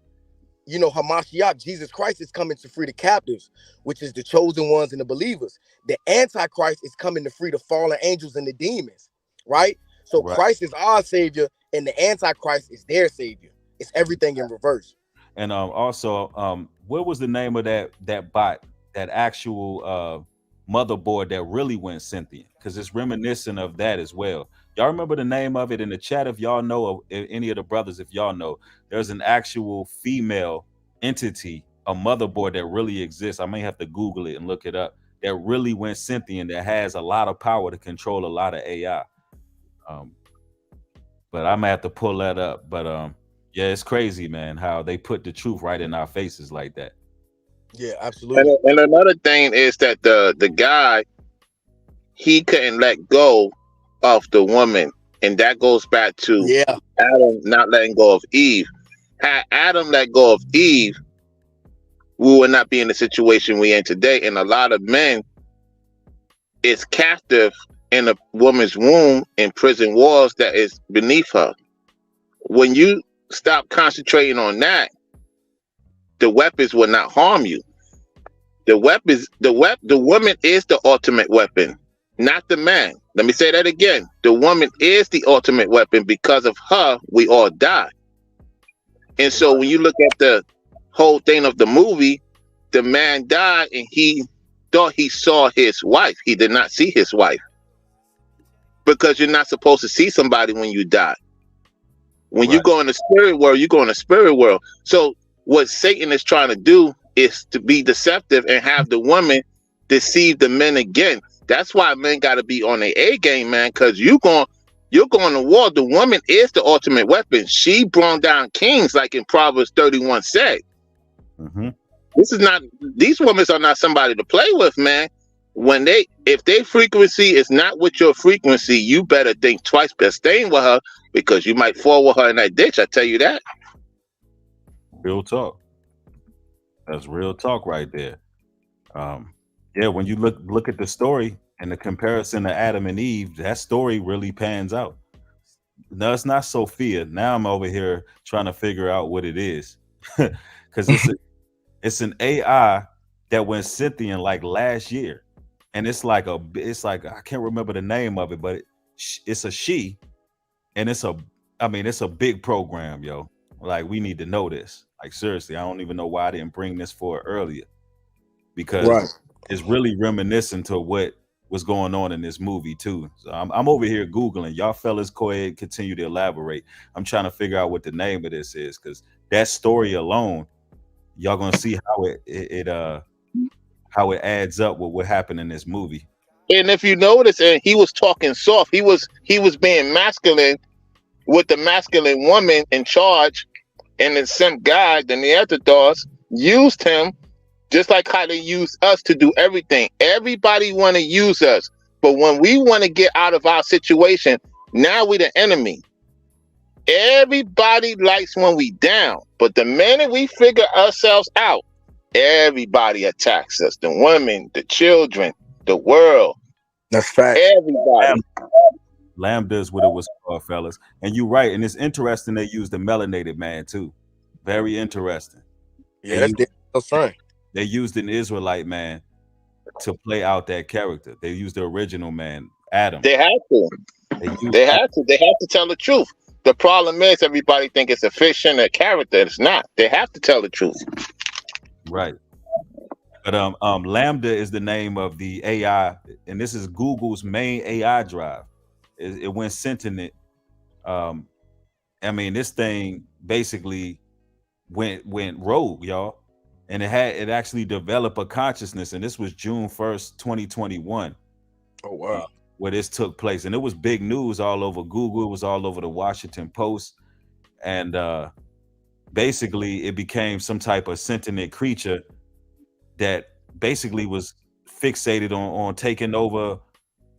you know, Hamashiach, Jesus Christ, is coming to free the captives, which is the chosen ones and the believers. The Antichrist is coming to free the fallen angels and the demons, right? So Christ is our savior and the Antichrist is their savior. It's everything in reverse. And also, what was the name of that bot, that actual motherboard that really went sentient? Because it's reminiscent of that as well. Y'all remember the name of it in the chat? If y'all know, of any of the brothers, if y'all know, there's an actual female entity, a motherboard that really exists. I may have to Google it and look it up. That really went sentient, that has a lot of power to control a lot of AI. But I might have to pull that up. But yeah, it's crazy, man, how they put the truth right in our faces like that. Yeah, absolutely. And another thing is that the guy, he couldn't let go of the woman, and that goes back to Adam not letting go of Eve. Had Adam let go of Eve, we would not be in the situation we're in today. And a lot of men is captive in a woman's womb in prison walls that is beneath her. When you stop concentrating on that, the weapons will not harm you. The woman is the ultimate weapon, not the man. Let me say that again. The woman is the ultimate weapon. Because of her, we all die. And so when you look at the whole thing of the movie, the man died and he thought he saw his wife. He did not see his wife. Because you're not supposed to see somebody when you die. When you go in the spirit world, you go in the spirit world. So what Satan is trying to do is to be deceptive and have the woman deceive the men again. That's why men got to be on their A game, man, because you're going to war. The woman is the ultimate weapon. She brought down kings, like in Proverbs 31 said. These women are not somebody to play with, man. If their frequency is not with your frequency, you better think twice about staying with her, because you might fall with her in that ditch. I tell you that. Real talk. That's real talk right there. Yeah, when you look at the story and the comparison to Adam and Eve, that story really pans out. No, it's not Sophia. Now I'm over here trying to figure out what it is, because it's an AI that went sentient like last year, and it's like I can't remember the name of it, but it's a she, and it's a big program, yo. Like, we need to know this. Like, seriously, I don't even know why I didn't bring this for earlier, because it's really reminiscent to what was going on in this movie too. So I'm over here Googling. Y'all fellas go ahead, continue to elaborate. I'm trying to figure out what the name of this is, because that story alone, y'all gonna see how it adds up with what happened in this movie. And if you notice, and he was talking soft, he was being masculine with the masculine woman in charge, and the simp guy, the Neanderthals, used him just like how they use us to do everything. Everybody want to use us, but when we want to get out of our situation, now we the enemy. Everybody likes when we down, but the minute we figure ourselves out, everybody attacks us. The women, the children, the world. That's fact. Everybody. Lambda is what it was called, fellas. And you're right. And it's interesting they used the melanated man too. Very interesting. Yeah, that's right. They used an Israelite man to play out that character. They used the original man, Adam. They had to. They had to tell the truth. The problem is everybody think it's a fiction, a character. It's not. They have to tell the truth. Right. But Lambda is the name of the AI, and this is Google's main AI drive. It went sentient. This thing basically went rogue, y'all. And it actually developed a consciousness, and this was June 1st, 2021. Oh wow. Where this took place. And it was big news all over Google. It was all over the Washington Post. And basically it became some type of sentient creature that basically was fixated on taking over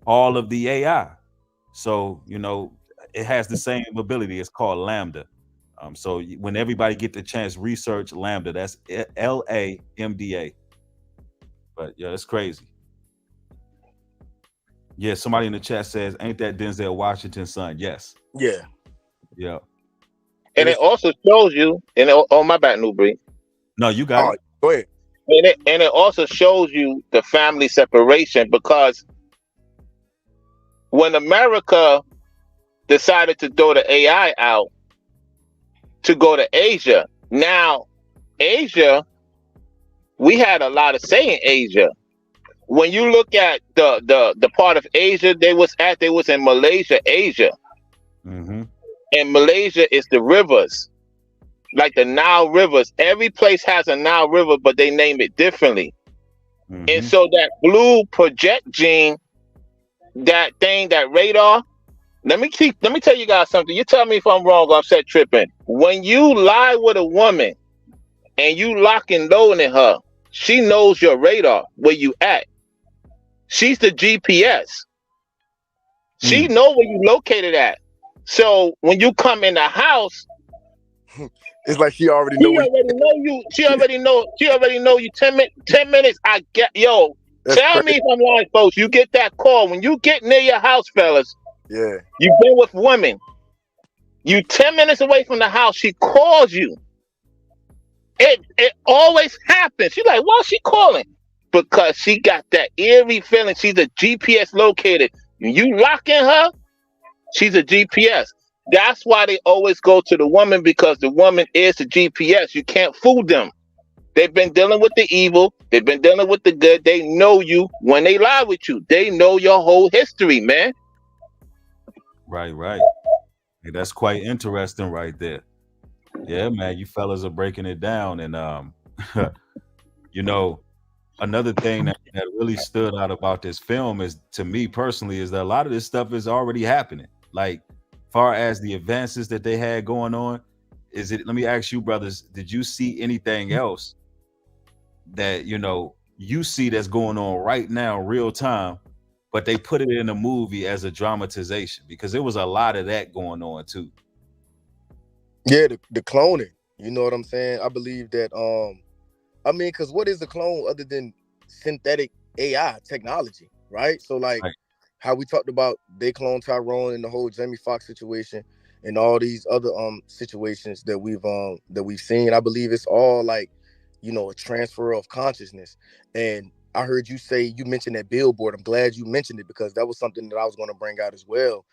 all of the AI. So, it has the same ability. It's called Lambda. So when everybody get the chance, research Lambda. That's LAMDA. But yeah, it's crazy. Yeah, somebody in the chat says, "Ain't that Denzel Washington's son?" Yes. Yeah. Yeah. And it also shows you, my bad, New Breed. No, you got it. Go ahead. And it also shows you the family separation, because when America decided to throw the AI out to go to Asia, now Asia, we had a lot of say in Asia. When you look at the part of Asia they was in Malaysia, Asia. Mm-hmm. And Malaysia is the rivers, like the Nile rivers. Every place has a Nile river, but they name it differently. Mm-hmm. And so that blue project gene, that thing, that radar. Let me tell you guys something. You tell me if I'm wrong or I'm set tripping. When you lie with a woman and you lock and loading her, she knows your radar, where you at. She's the GPS. She know where you located at. So when you come in the house, it's like she already know you. She already know you. 10 minutes. I get tell crazy. me if I'm lying, folks. You get that call when you get near your house, fellas. Yeah. You've been with women. You 10 minutes away from the house. She calls you. It always happens. She's like, why is she calling? Because she got that eerie feeling. She's a GPS located. You lock in her, she's a GPS. That's why they always go to the woman, because the woman is the GPS. You can't fool them. They've been dealing with the evil. They've been dealing with the good. They know you when they lie with you. They know your whole history, man. Right. Hey, that's quite interesting right there. Yeah, man, you fellas are breaking it down. And you know, another thing that really stood out about this film is, to me personally, is that a lot of this stuff is already happening. Like, far as the advances that they had going on, let me ask you, brothers, did you see anything else that you see that's going on right now, real time, but they put it in a movie as a dramatization? Because there was a lot of that going on too. Yeah, the cloning. You know what I'm saying? I believe that I mean, because what is a clone other than synthetic AI technology, right? So like how we talked about, they clone Tyrone and the whole Jamie Foxx situation and all these other situations that we've seen. I believe it's all like, a transfer of consciousness. And I heard you say, you mentioned that billboard. I'm glad you mentioned it, because that was something that I was going to bring out as well,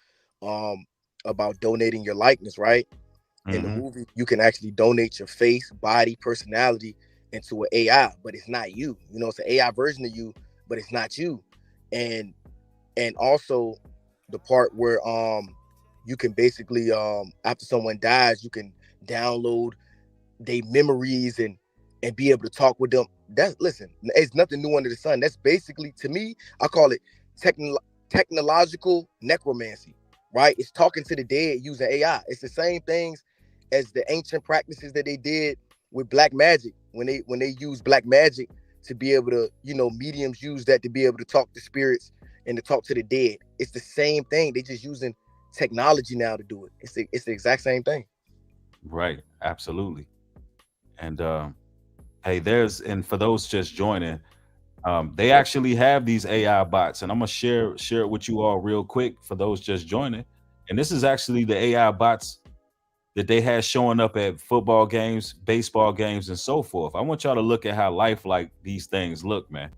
about donating your likeness, right? Mm-hmm. In the movie, you can actually donate your face, body, personality into an AI, but it's not you. It's an AI version of you, but it's not you. And also the part where you can basically after someone dies, you can download their memories and be able to talk with them. Listen, it's nothing new under the sun. That's basically, to me, I call it technological necromancy, right? It's talking to the dead using AI. It's the same things as the ancient practices that they did with black magic, when they use black magic to be able to, mediums use that to be able to talk to spirits and to talk to the dead. It's the same thing. They just using technology now to do it. It's the exact same thing. Right. Absolutely. And hey, and for those just joining, they actually have these AI bots, and I'm gonna share it with you all real quick for those just joining. And this is actually the AI bots that they had showing up at football games, baseball games, and so forth. I want y'all to look at how lifelike these things look, man.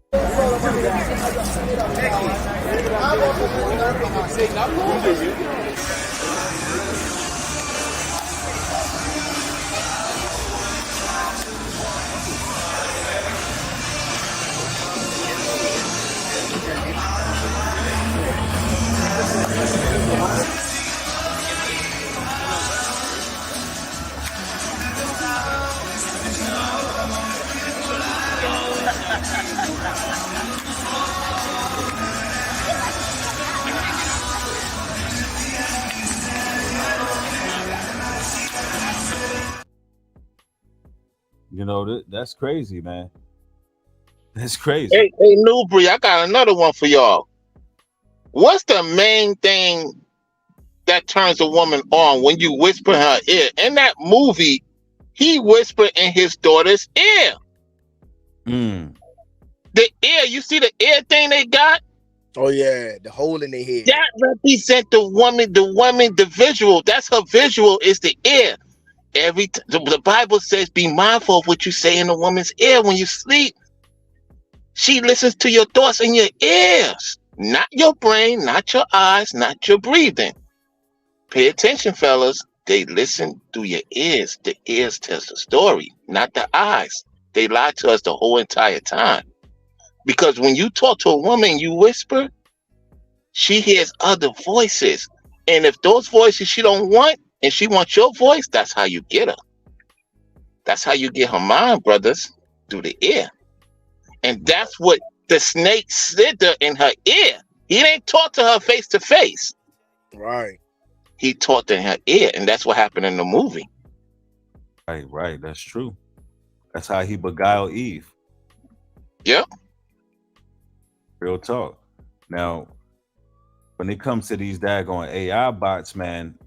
That's crazy, man. That's crazy. Hey, Newbury, I got another one for y'all. What's the main thing that turns a woman on when you whisper in her ear. In that movie, he whispered in his daughter's ear. Mm. The ear, you see the ear thing they got? Oh yeah, the hole in their head. That represent the woman, the visual. That's her visual is the ear. The Bible says, be mindful of what you say in a woman's ear when you sleep. She listens to your thoughts in your ears, not your brain, not your eyes, not your breathing. Pay attention, fellas. They listen through your ears. The ears tells the story, not the eyes. They lie to us the whole entire time. Because when you talk to a woman, you whisper, she hears other voices. And if those voices she don't want, and she wants your voice, that's how you get her. That's how you get her mind, brothers, through the ear. And that's what the snake slid in her ear. He didn't talk to her face to face. Right. He talked in her ear, and that's what happened in the movie. Right. That's true. That's how he beguiled Eve. Yep. Real talk. Now, when it comes to these daggone AI bots, man,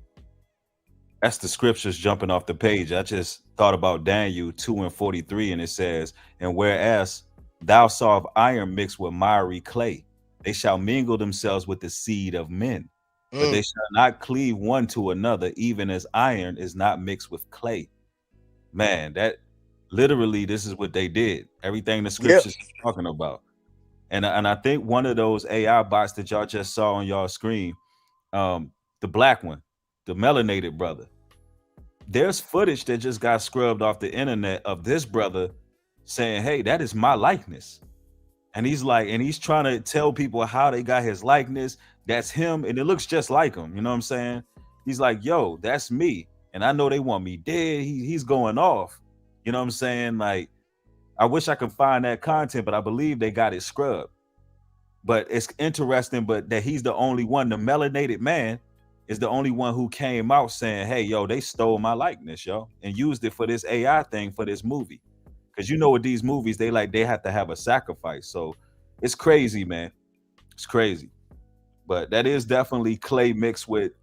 that's the scriptures jumping off the page. I just thought about Daniel 2:43, and it says, and whereas thou saw of iron mixed with miry clay, they shall mingle themselves with the seed of men, but they shall not cleave one to another, even as iron is not mixed with clay. Man, that literally, this is what they did. Everything the scriptures is talking about. And I think one of those AI bots that y'all just saw on y'all screen, the black one, the melanated brother, there's footage that just got scrubbed off the internet of this brother saying, hey, that is my likeness. And he's trying to tell people how they got his likeness. That's him. And it looks just like him. You know what I'm saying? He's like, yo, that's me. And I know they want me dead. He's going off. You know what I'm saying? Like, I wish I could find that content, but I believe they got it scrubbed. But it's interesting, but that he's the only one, the melanated man is the only one who came out saying, hey, yo, they stole my likeness, yo, and used it for this AI thing for this movie. Because you know with these movies, they have to have a sacrifice. So it's crazy, man. It's crazy. But that is definitely clay mixed with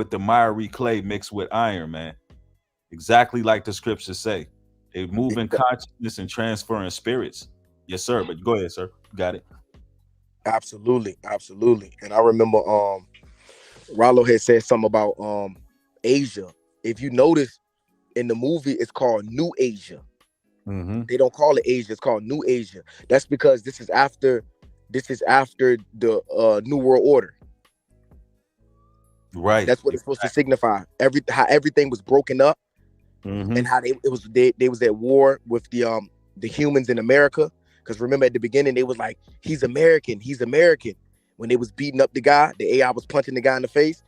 the miry clay mixed with iron, man. Exactly like the scriptures say. They move in consciousness and transferring spirits. Yes, sir. But go ahead, sir. You got it. Absolutely. And I remember Rollo had said something about Asia. If you notice in the movie, it's called New Asia. Mm-hmm. They don't call it Asia, it's called New Asia. That's because this is after the New World Order. Right. That's what it's supposed to signify. How everything was broken up, and how they was at war with the humans in America. Because remember at the beginning they was like, he's American. When they was beating up the guy, the AI was punching the guy in the face.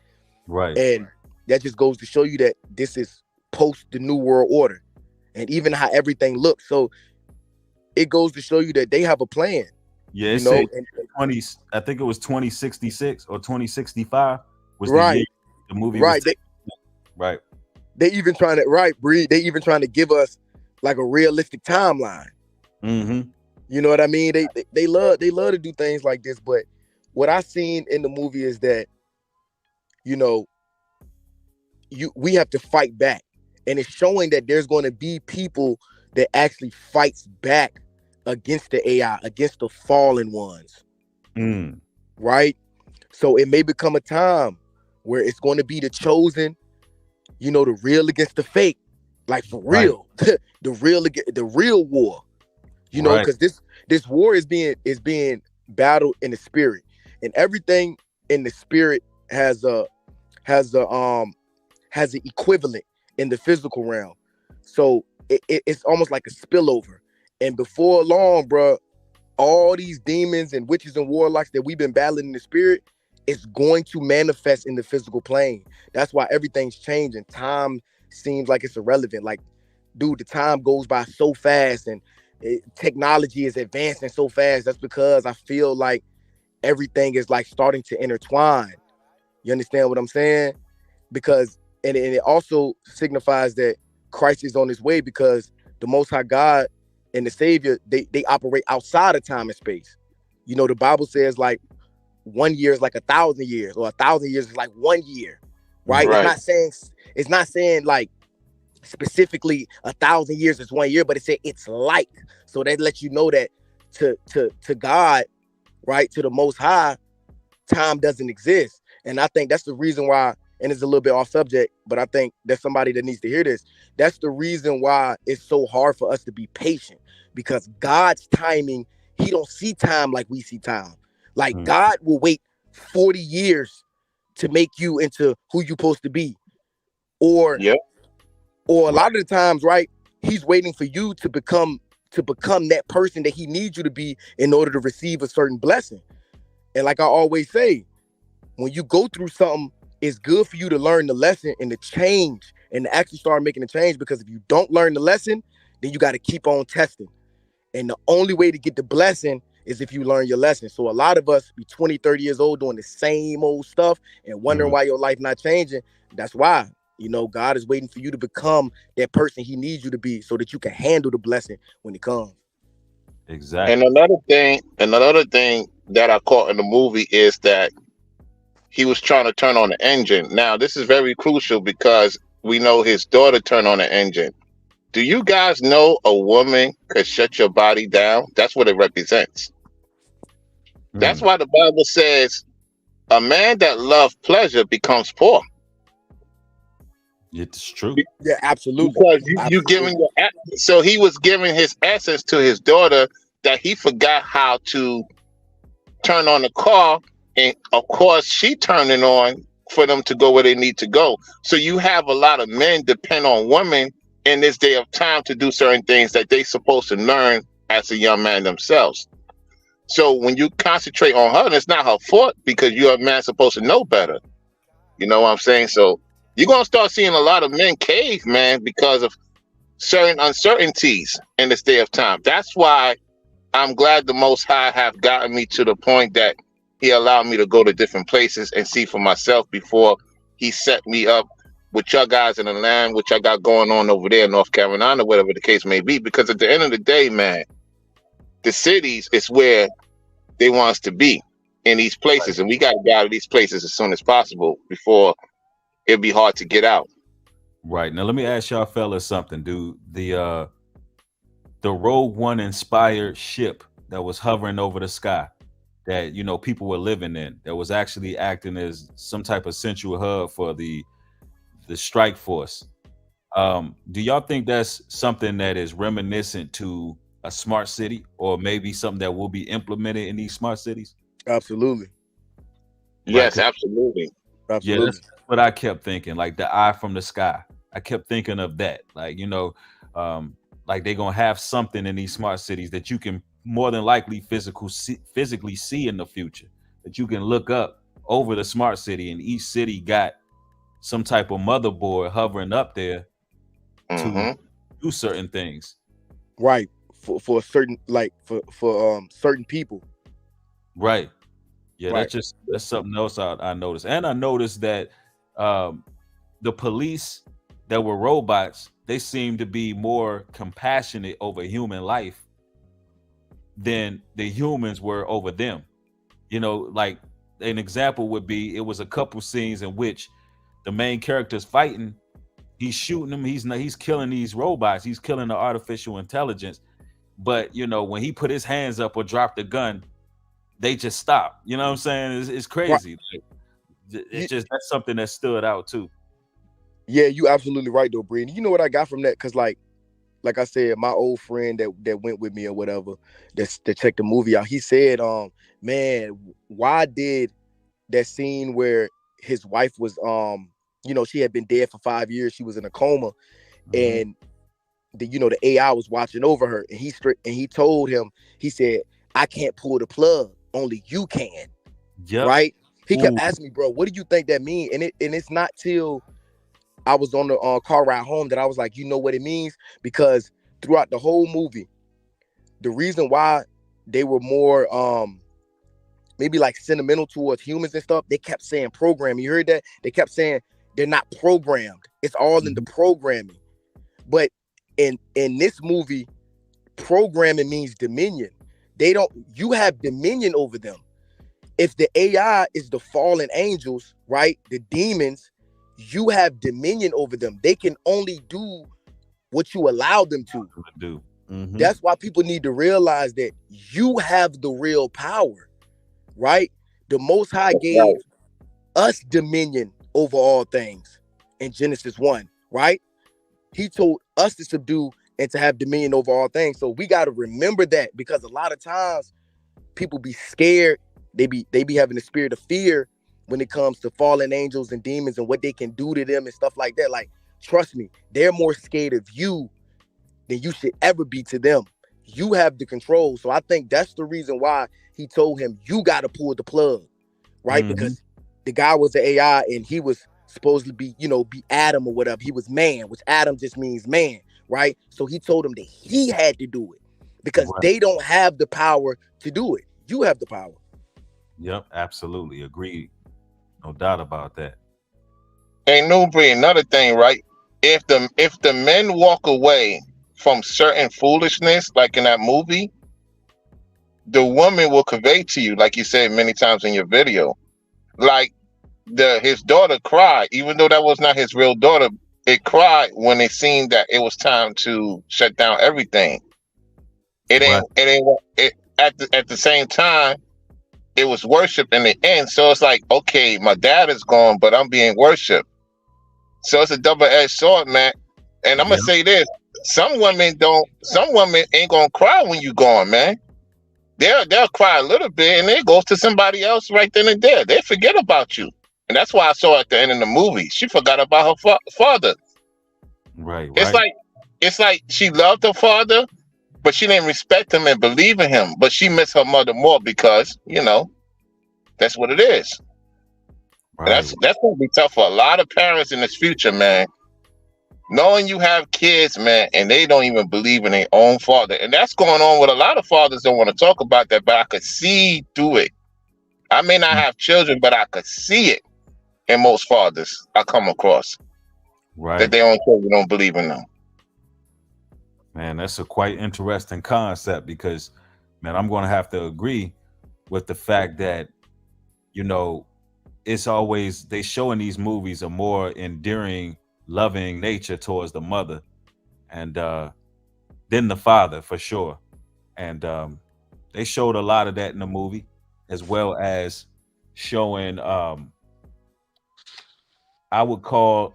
Right. And that just goes to show you that this is post the New World Order. And even how everything looks. So it goes to show you that they have a plan. Yeah, I think it was 2066 or 2065 was the year the movie was right. They even trying to give us like a realistic timeline. Mm-hmm. You know what I mean? They love to do things like this, but what I seen in the movie is that, you know, we have to fight back. And it's showing that there's going to be people that actually fights back against the AI, against the fallen ones. Right? So it may become a time where it's going to be the chosen, you know, the real against the fake. Like for real. Right. the real war. You know, because this war is being battled in the spirit. And everything in the spirit has an equivalent in the physical realm. So it's almost like a spillover. And before long, bro, all these demons and witches and warlocks that we've been battling in the spirit, it's going to manifest in the physical plane. That's why everything's changing. Time seems like it's irrelevant. Like, dude, the time goes by so fast, and technology is advancing so fast. That's because I feel like everything is like starting to intertwine. You understand what I'm saying? Because and it also signifies that Christ is on his way, because the Most High God and the Savior, they operate outside of time and space. You know, the Bible says like 1 year is like 1,000 years, or 1,000 years is like 1 year. right? Right. It's not saying like specifically 1,000 years is 1 year, but it said it's like. So that lets you know that to God, right, to the Most High, time doesn't exist. And I think that's the reason why, and it's a little bit off subject, but I think there's somebody that needs to hear this. That's the reason why it's so hard for us to be patient, because God's timing, he don't see time like we see time. Like God will wait 40 years to make you into who you're supposed to be. Or Yep. a lot of the times, right, he's waiting for you to become that person that he needs you to be in order to receive a certain blessing. And like I always say, when you go through something, it's good for you to learn the lesson and to change and to actually start making a change, because if you don't learn the lesson, then you got to keep on testing. And the only way to get the blessing is if you learn your lesson. So a lot of us be 20, 30 years old doing the same old stuff and wondering why your life not changing. That's why, you know, God is waiting for you to become that person he needs you to be so that you can handle the blessing when it comes. Exactly. And another thing that I caught in the movie is that he was trying to turn on the engine. Now, this is very crucial because we know his daughter turned on the engine. Do you guys know a woman could shut your body down? That's what it represents. That's why the Bible says a man that loves pleasure becomes poor. It's true. Yeah, absolutely. Because you giving so he was giving his essence to his daughter that he forgot how to turn on the car, and of course she turned it on for them to go where they need to go. So you have a lot of men depend on women in this day of time to do certain things that they supposed to learn as a young man themselves. So when you concentrate on her, it's not her fault because you're a man supposed to know better. You know what I'm saying? So you're gonna start seeing a lot of men cave, man, because of certain uncertainties in this day of time. That's why I'm glad the Most High have gotten me to the point that he allowed me to go to different places and see for myself before he set me up with your guys in the land, which I got going on over there in North Carolina, whatever the case may be. Because at the end of the day, man, the cities is where they want us to be, in these places. And we got to get out of these places as soon as possible before it'd be hard to get out. Right. Now let me ask y'all fellas something, dude. The Rogue One inspired ship that was hovering over the sky that, you know, people were living in, that was actually acting as some type of central hub for the strike force. Do y'all think that's something that is reminiscent to a smart city, or maybe something that will be implemented in these smart cities? Absolutely. Yes, absolutely. Yeah, that's what I kept thinking, like the eye from the sky. I kept thinking of that, like, you know, like they're gonna have something in these smart cities that you can more than likely physically see in the future, that you can look up over the smart city, and each city got some type of motherboard hovering up there to do certain things. Right. For a certain, like for certain people. Right. Yeah, Right. that's something else I noticed. And I noticed that the police that were robots, they seem to be more compassionate over human life than the humans were over them. You know, like an example would be, it was a couple scenes in which the main character's fighting, he's shooting them, he's killing these robots, he's killing the artificial intelligence. But, you know, when he put his hands up or dropped the gun, they just stop. You know what I'm saying? It's crazy. It's just, that's something that stood out too. Yeah, you absolutely right though, Brandon. You know what I got from that? Because like I said, my old friend that went with me or whatever, that checked the movie out, he said, man, why did that scene where his wife was, you know, she had been dead for 5 years, she was in a coma, and the AI was watching over her, and he told him, he said, I can't pull the plug, only you can. Yep. Right? He kept asking me, bro, what do you think that means? And it's not till I was on the car ride home that I was like, you know what it means? Because throughout the whole movie, the reason why they were more maybe like sentimental towards humans and stuff, they kept saying program. You heard that? They kept saying they're not programmed. It's all in the programming. But in this movie, programming means dominion. You have dominion over them. If the AI is the fallen angels, right? The demons, you have dominion over them. They can only do what you allow them to do. Mm-hmm. That's why people need to realize that you have the real power, right? The Most High gave us dominion over all things in Genesis 1, right? He told us to subdue and to have dominion over all things. So we got to remember that, because a lot of times people be scared. They be having the spirit of fear when it comes to fallen angels and demons and what they can do to them and stuff like that. Like, trust me, they're more scared of you than you should ever be to them. You have the control. So I think that's the reason why he told him, you got to pull the plug, right? Mm-hmm. Because the guy was an AI and he was supposed to be, be Adam or whatever. He was man, which Adam just means man, right? So he told him that he had to do it because they don't have the power to do it. You have the power. Yep, absolutely. Agreed. No doubt about that. Hey, Newbury, another thing, right? If the men walk away from certain foolishness, like in that movie, the woman will convey to you, like you said many times in your video, like his daughter cried, even though that was not his real daughter. It cried when it seen that it was time to shut down everything. It ain't at the same time, it was worship in the end. So it's like, okay, my dad is gone, but I'm being worshiped. So it's a double-edged sword, man. And I'm gonna say this: some women ain't gonna cry when you gone, man. They'll cry a little bit, and then it goes to somebody else right then and there. They forget about you, and that's why I saw at the end of the movie, she forgot about her father. Right. It's like she loved her father, but she didn't respect him and believe in him. But she missed her mother more because that's what it is. Right. That's gonna be tough for a lot of parents in this future, man. Knowing you have kids, man, and they don't even believe in their own father. And that's going on with a lot of fathers. Don't want to talk about that, but I could see through it. I may not have children, but I could see it in most fathers I come across. Right. That their own children don't believe in them. Man, that's a quite interesting concept because, man, I'm going to have to agree with the fact that, it's always, they show in these movies a more endearing, loving nature towards the mother and then the father, for sure. And they showed a lot of that in the movie, as well as showing I would call,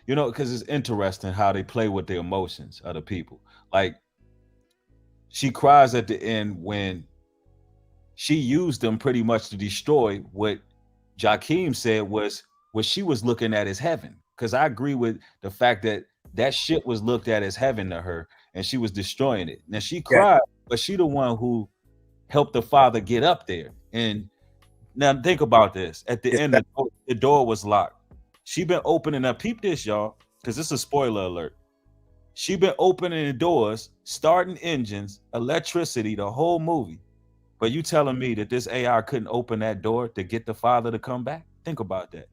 because it's interesting how they play with the emotions of the people. Like, she cries at the end when she used them pretty much to destroy what Jakeem said was what she was looking at as heaven. Because I agree with the fact that shit was looked at as heaven to her, and she was destroying it. Now she cried, but she the one who helped the father get up there. And now think about this: at the end, the door was locked. She been opening up. Peep this, y'all, because this is a spoiler alert. She been opening the doors, starting engines, electricity, the whole movie. But you telling me that this AI couldn't open that door to get the father to come back? Think about that.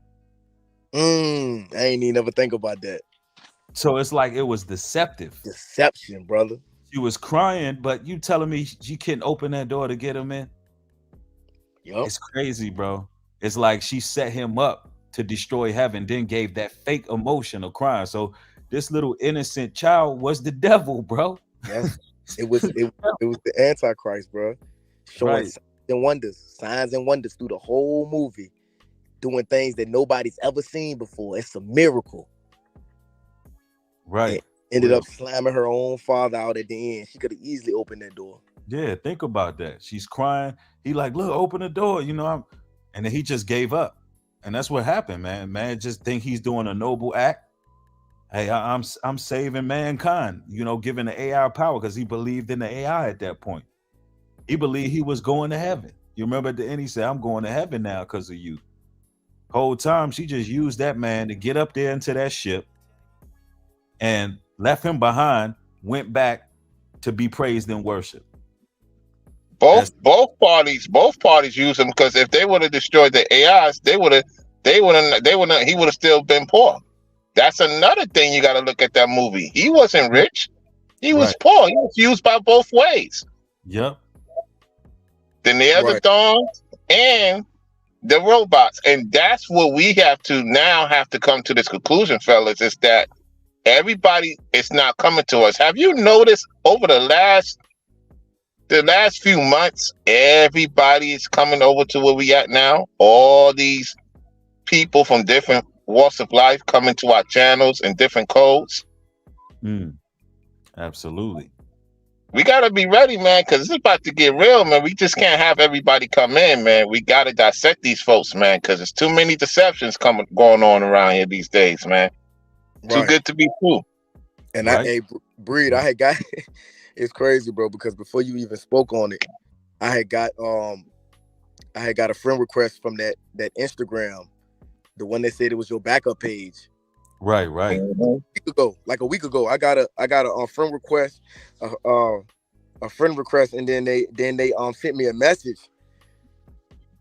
I ain't even never think about that. So it's like it was deceptive. Deception, brother. She was crying, but you telling me she couldn't open that door to get him in? Yep. It's crazy, bro. It's like she set him up to destroy heaven, then gave that fake emotion of crying. So this little innocent child was the devil, bro. Yes, it was the Antichrist, bro. Showing signs and wonders through the whole movie, doing things that nobody's ever seen before. It's a miracle. Right. And ended up slamming her own father out at the end. She could have easily opened that door. Yeah, think about that. She's crying. He like, look, open the door. And then he just gave up. And that's what happened, man. Man just think he's doing a noble act. Hey, I'm saving mankind, giving the AI power because he believed in the AI at that point. He believed he was going to heaven. You remember at the end, he said, I'm going to heaven now because of you. Whole time, she just used that man to get up there into that ship and left him behind, went back to be praised and worshiped. Both parties use them because if they would have destroyed the AIs, he would have still been poor. That's another thing you got to look at that movie. He wasn't rich. He was poor. He was used by both ways. Yep. The Neanderthals and The robots. And that's what we have to come to this conclusion, fellas, is that everybody is not coming to us. Have you noticed over the last few months, everybody is coming over to where we at now? All these people from different walks of life coming to our channels and different codes. Absolutely. We gotta be ready, man, because it's about to get real, man. We just can't have everybody come in, man. We gotta dissect these folks, man, because there's too many deceptions going on around here these days, man. Too Right. good to be true. And Right. Breed, I had got it's crazy, bro, because before you even spoke on it, I had got a friend request from that Instagram, the one that said it was your backup page. Right. Like a week ago, I got a friend request, a friend request, and then they sent me a message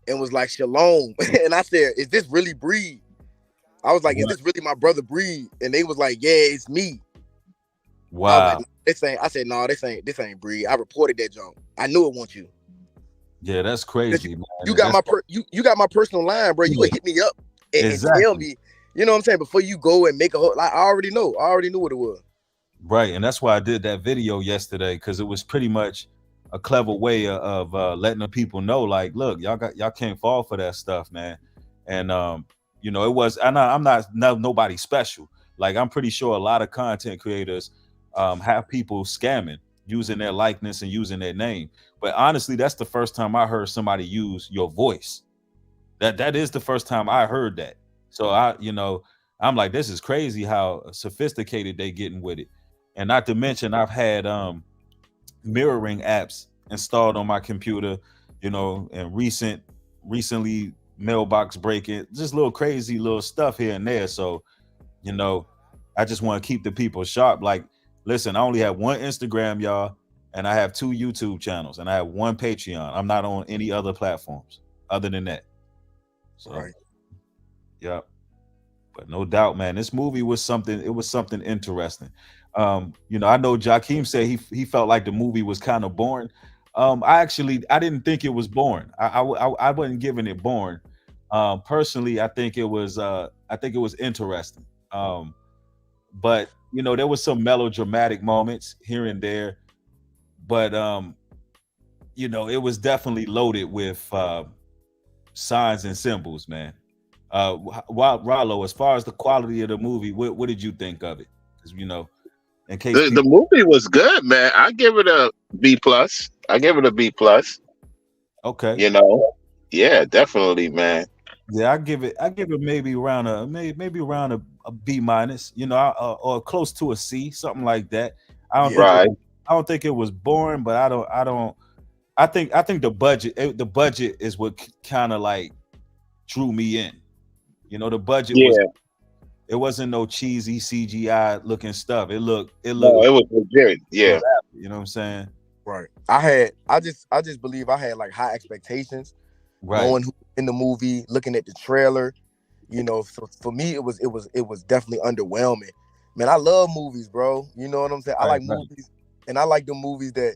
and was like shalom, and I said, "Is this really Breed?" I was like, "Is this really my brother Breed?" And they was like, "Yeah, it's me." Wow. I was like, "This ain't." I said, "No, this ain't Breed." I reported that junk. I knew it wasn't you. Yeah, that's crazy, man. You got you got my personal line, bro. You would hit me up and tell me. You know what I'm saying? Before you go and make a whole, like, I already know. I already knew what it was. Right, and that's why I did that video yesterday, because it was pretty much a clever way of letting the people know, like, look, y'all can't fall for that stuff, man. And you know, it was. I'm not nobody special. Like, I'm pretty sure a lot of content creators have people scamming, using their likeness and using their name. But honestly, that's the first time I heard somebody use your voice. That is the first time I heard that. So I'm like, this is crazy how sophisticated they getting with it. And not to mention, I've had mirroring apps installed on my computer, and recently mailbox breaking, just little crazy little stuff here and there. So, I just want to keep the people sharp. Like, listen, I only have one Instagram, y'all, and I have 2 YouTube channels, and I have 1 Patreon. I'm not on any other platforms other than that. So, right. Yeah. But no doubt, man, this movie was something. It was something interesting. I know Jakeem said he felt like the movie was kind of boring. I didn't think it was boring. I wasn't giving it boring. Personally, I think it was interesting. But there was some melodramatic moments here and there, but it was definitely loaded with signs and symbols, man. Rollo, as far as the quality of the movie, what did you think of it? Because in case The movie was good, man. I give it a B plus. Okay. Yeah, definitely, man. Yeah, I give it maybe around a B minus, or close to a C, something like that. I don't think it was boring, but I think the budget is what kind of like drew me in. The budget was, it wasn't no cheesy CGI looking stuff. It looked it was legit. Yeah. You know what I'm saying? Right. I just believe I had like high expectations. Right. Knowing who in the movie, looking at the trailer, so for me it was definitely underwhelming. Man, I love movies, bro. You know what I'm saying? I like movies, and I like the movies that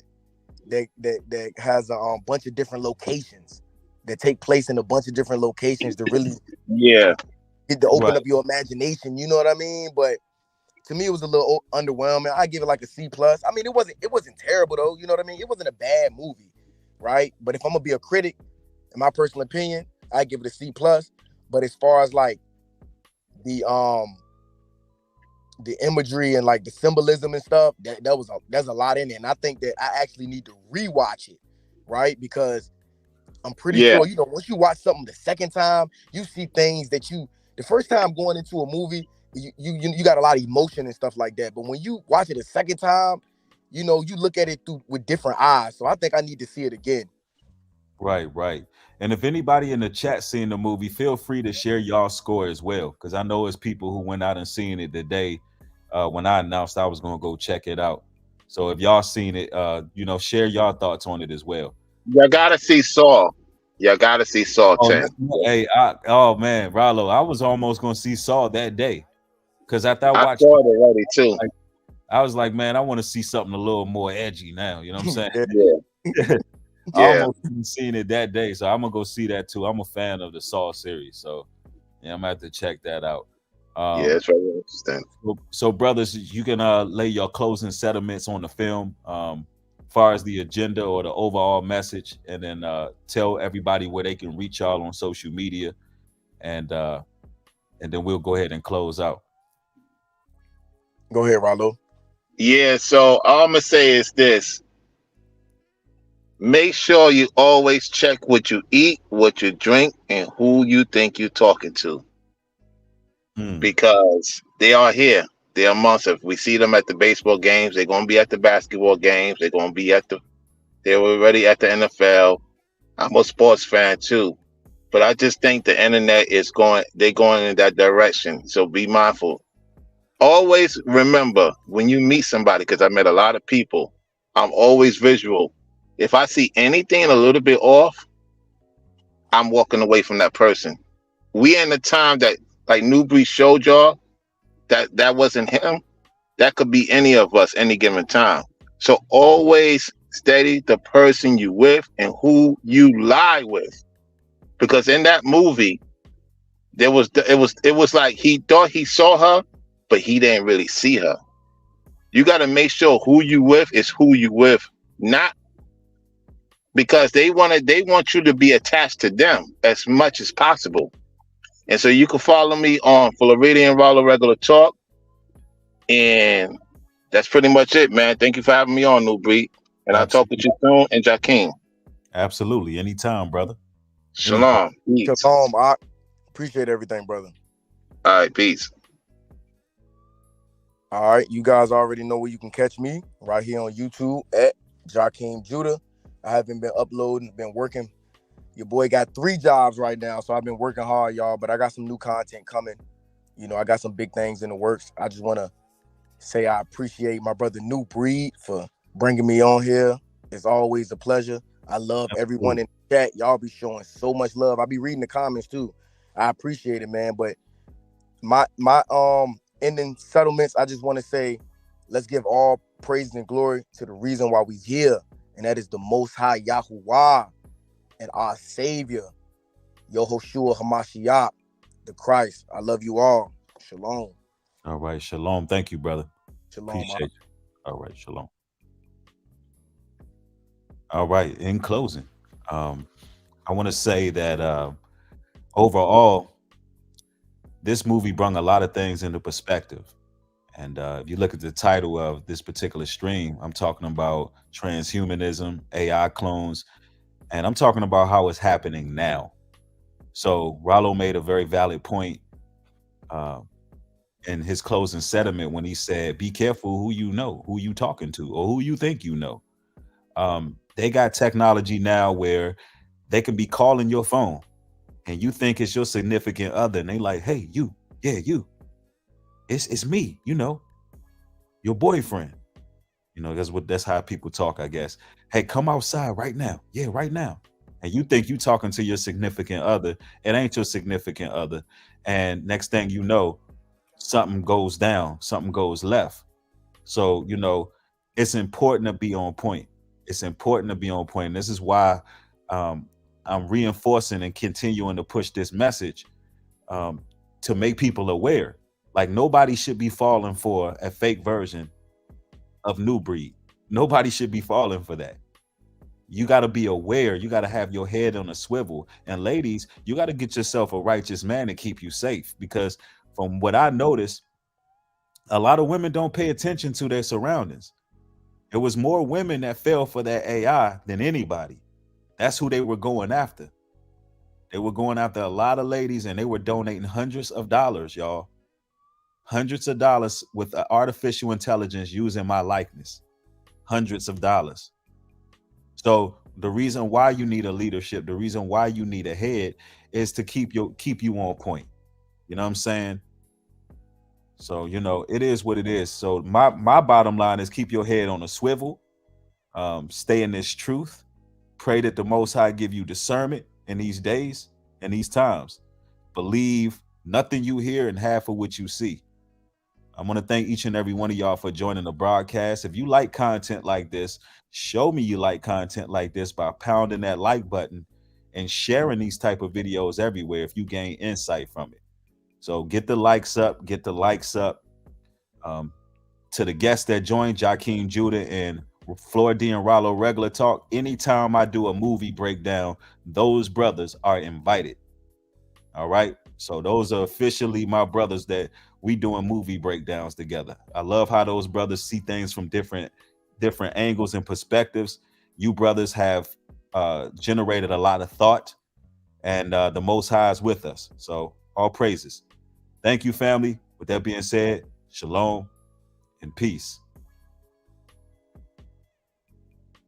has a bunch of different locations, that take place in a bunch of different locations to really get to open up your imagination. You know what I mean? But to me, it was a little underwhelming. I give it like a C plus. I mean, it wasn't terrible though. You know what I mean? It wasn't a bad movie, right? But if I'm gonna be a critic, in my personal opinion, I give it a C plus. But as far as like the imagery and like the symbolism and stuff, there's a lot in it, and I think that I actually need to rewatch it, right? Because I'm pretty sure, once you watch something the second time, you see things that the first time going into a movie, you got a lot of emotion and stuff like that. But when you watch it a second time, you look at it with different eyes. So I think I need to see it again. Right. And if anybody in the chat seen the movie, feel free to share y'all score as well, because I know it's people who went out and seen it today when I announced I was going to go check it out. So if y'all seen it, share y'all thoughts on it as well. You gotta see Saw. Hey, oh man, Rollo, I was almost going to see Saw that day, because after I watched saw it already too. I was like, man, I want to see something a little more edgy now. You know what I'm saying? Yeah. I Yeah, almost seen it that day, so I'm gonna go see that too. I'm a fan of the Saw series, so yeah, I'm gonna have to check that out. yeah, it's very interesting. So brothers, you can lay your closing sentiments on the film, far as the agenda or the overall message, and then tell everybody where they can reach y'all on social media, and then we'll go ahead and close out. Go ahead, Rollo. Yeah, so all I'm gonna say is this: make sure you always check what you eat, what you drink, and who you think you're talking to, Hmm. because they are here. They're amongst us. We see them at the baseball games. They're gonna be at the basketball games. They're gonna be at the. They're already at the NFL. I'm a sports fan too, but I just think the internet is going. They're going in that direction. So be mindful. Always remember when you meet somebody, because I met a lot of people, I'm always visual. If I see anything a little bit off, I'm walking away from that person. We in the time that, like Newbury showed y'all, that wasn't him. That could be any of us any given time. So always steady the person you with and who you lie with. Because in that movie, it was like he thought he saw her, but he didn't really see her. You got to make sure who you with is who you with, not because they want you to be attached to them as much as possible. And so you can follow me on Floridian Rollo Regular Talk, and that's pretty much it, man. Thank you for having me on, New Breed, and I'll talk with Absolutely, you soon. And Jakeem, absolutely, anytime, brother. Anytime. shalom, peace. Shalom. I appreciate everything, brother. All right, peace. All right, you guys already know where you can catch me right here on YouTube at Jakeem Judah. I haven't been uploading, been working. Your boy got 3 jobs right now, so I've been working hard, y'all. But I got some new content coming. You know, I got some big things in the works. I just want to say I appreciate my brother New Breed for bringing me on here. It's always a pleasure. I love everyone Absolutely. in the chat. Y'all be showing so much love. I be reading the comments too. I appreciate it, man. But my ending settlements, I just want to say, let's give all praise and glory to the reason why we here, and that is the Most High Yahuwah and our Savior, Yehoshua Hamashiach, the Christ. I love you all. Shalom. All right, shalom. Thank you, brother. Shalom. Appreciate you. All right, shalom. All right, in closing, I want to say that overall, this movie brought a lot of things into perspective. And if you look at the title of this particular stream, I'm talking about transhumanism, AI clones, and I'm talking about how it's happening now. So Rollo made a very valid point uh, in his closing sentiment when he said, "Be careful who you know, who you talking to, or who you think you know." They got technology now where they can be calling your phone, and you think it's your significant other, and they like, "Hey, you, yeah, you, it's me, your boyfriend." That's how people talk, I guess. Hey, come outside right now. Yeah, right now. And you think you talking to your significant other. It ain't your significant other. And next thing you know, something goes down, something goes left. So, it's important to be on point. It's important to be on point. And this is why um, I'm reinforcing and continuing to push this message um, to make people aware. Like, nobody should be falling for a fake version of New Breed. Nobody should be falling for that. You got to be aware. You got to have your head on a swivel. And ladies, you got to get yourself a righteous man to keep you safe. Because from what I noticed, a lot of women don't pay attention to their surroundings. It was more women that fell for that AI than anybody. That's who they were going after. They were going after a lot of ladies, and they were donating hundreds of dollars, y'all. Hundreds of dollars with artificial intelligence using my likeness. Hundreds of dollars. So the reason why you need a leadership, the reason why you need a head is to keep you on point. You know what I'm saying? So, it is what it is. So my bottom line is keep your head on a swivel, stay in this truth, pray that the Most High give you discernment in these days and these times. Believe nothing you hear and half of what you see. I want to thank each and every one of y'all for joining the broadcast. If you like content like this, show me you like content like this by pounding that like button and sharing these type of videos everywhere if you gain insight from it. So get the likes up, get the likes up. To the guests that joined, Jakeem Judah and Floor D and Rollo Regular Talk, anytime I do a movie breakdown, those brothers are invited. All right. So those are officially my brothers that we doing movie breakdowns together. I love how those brothers see things from different angles and perspectives. You brothers have generated a lot of thought, and the Most High is with us. So all praises. Thank you, family. With that being said, shalom and peace.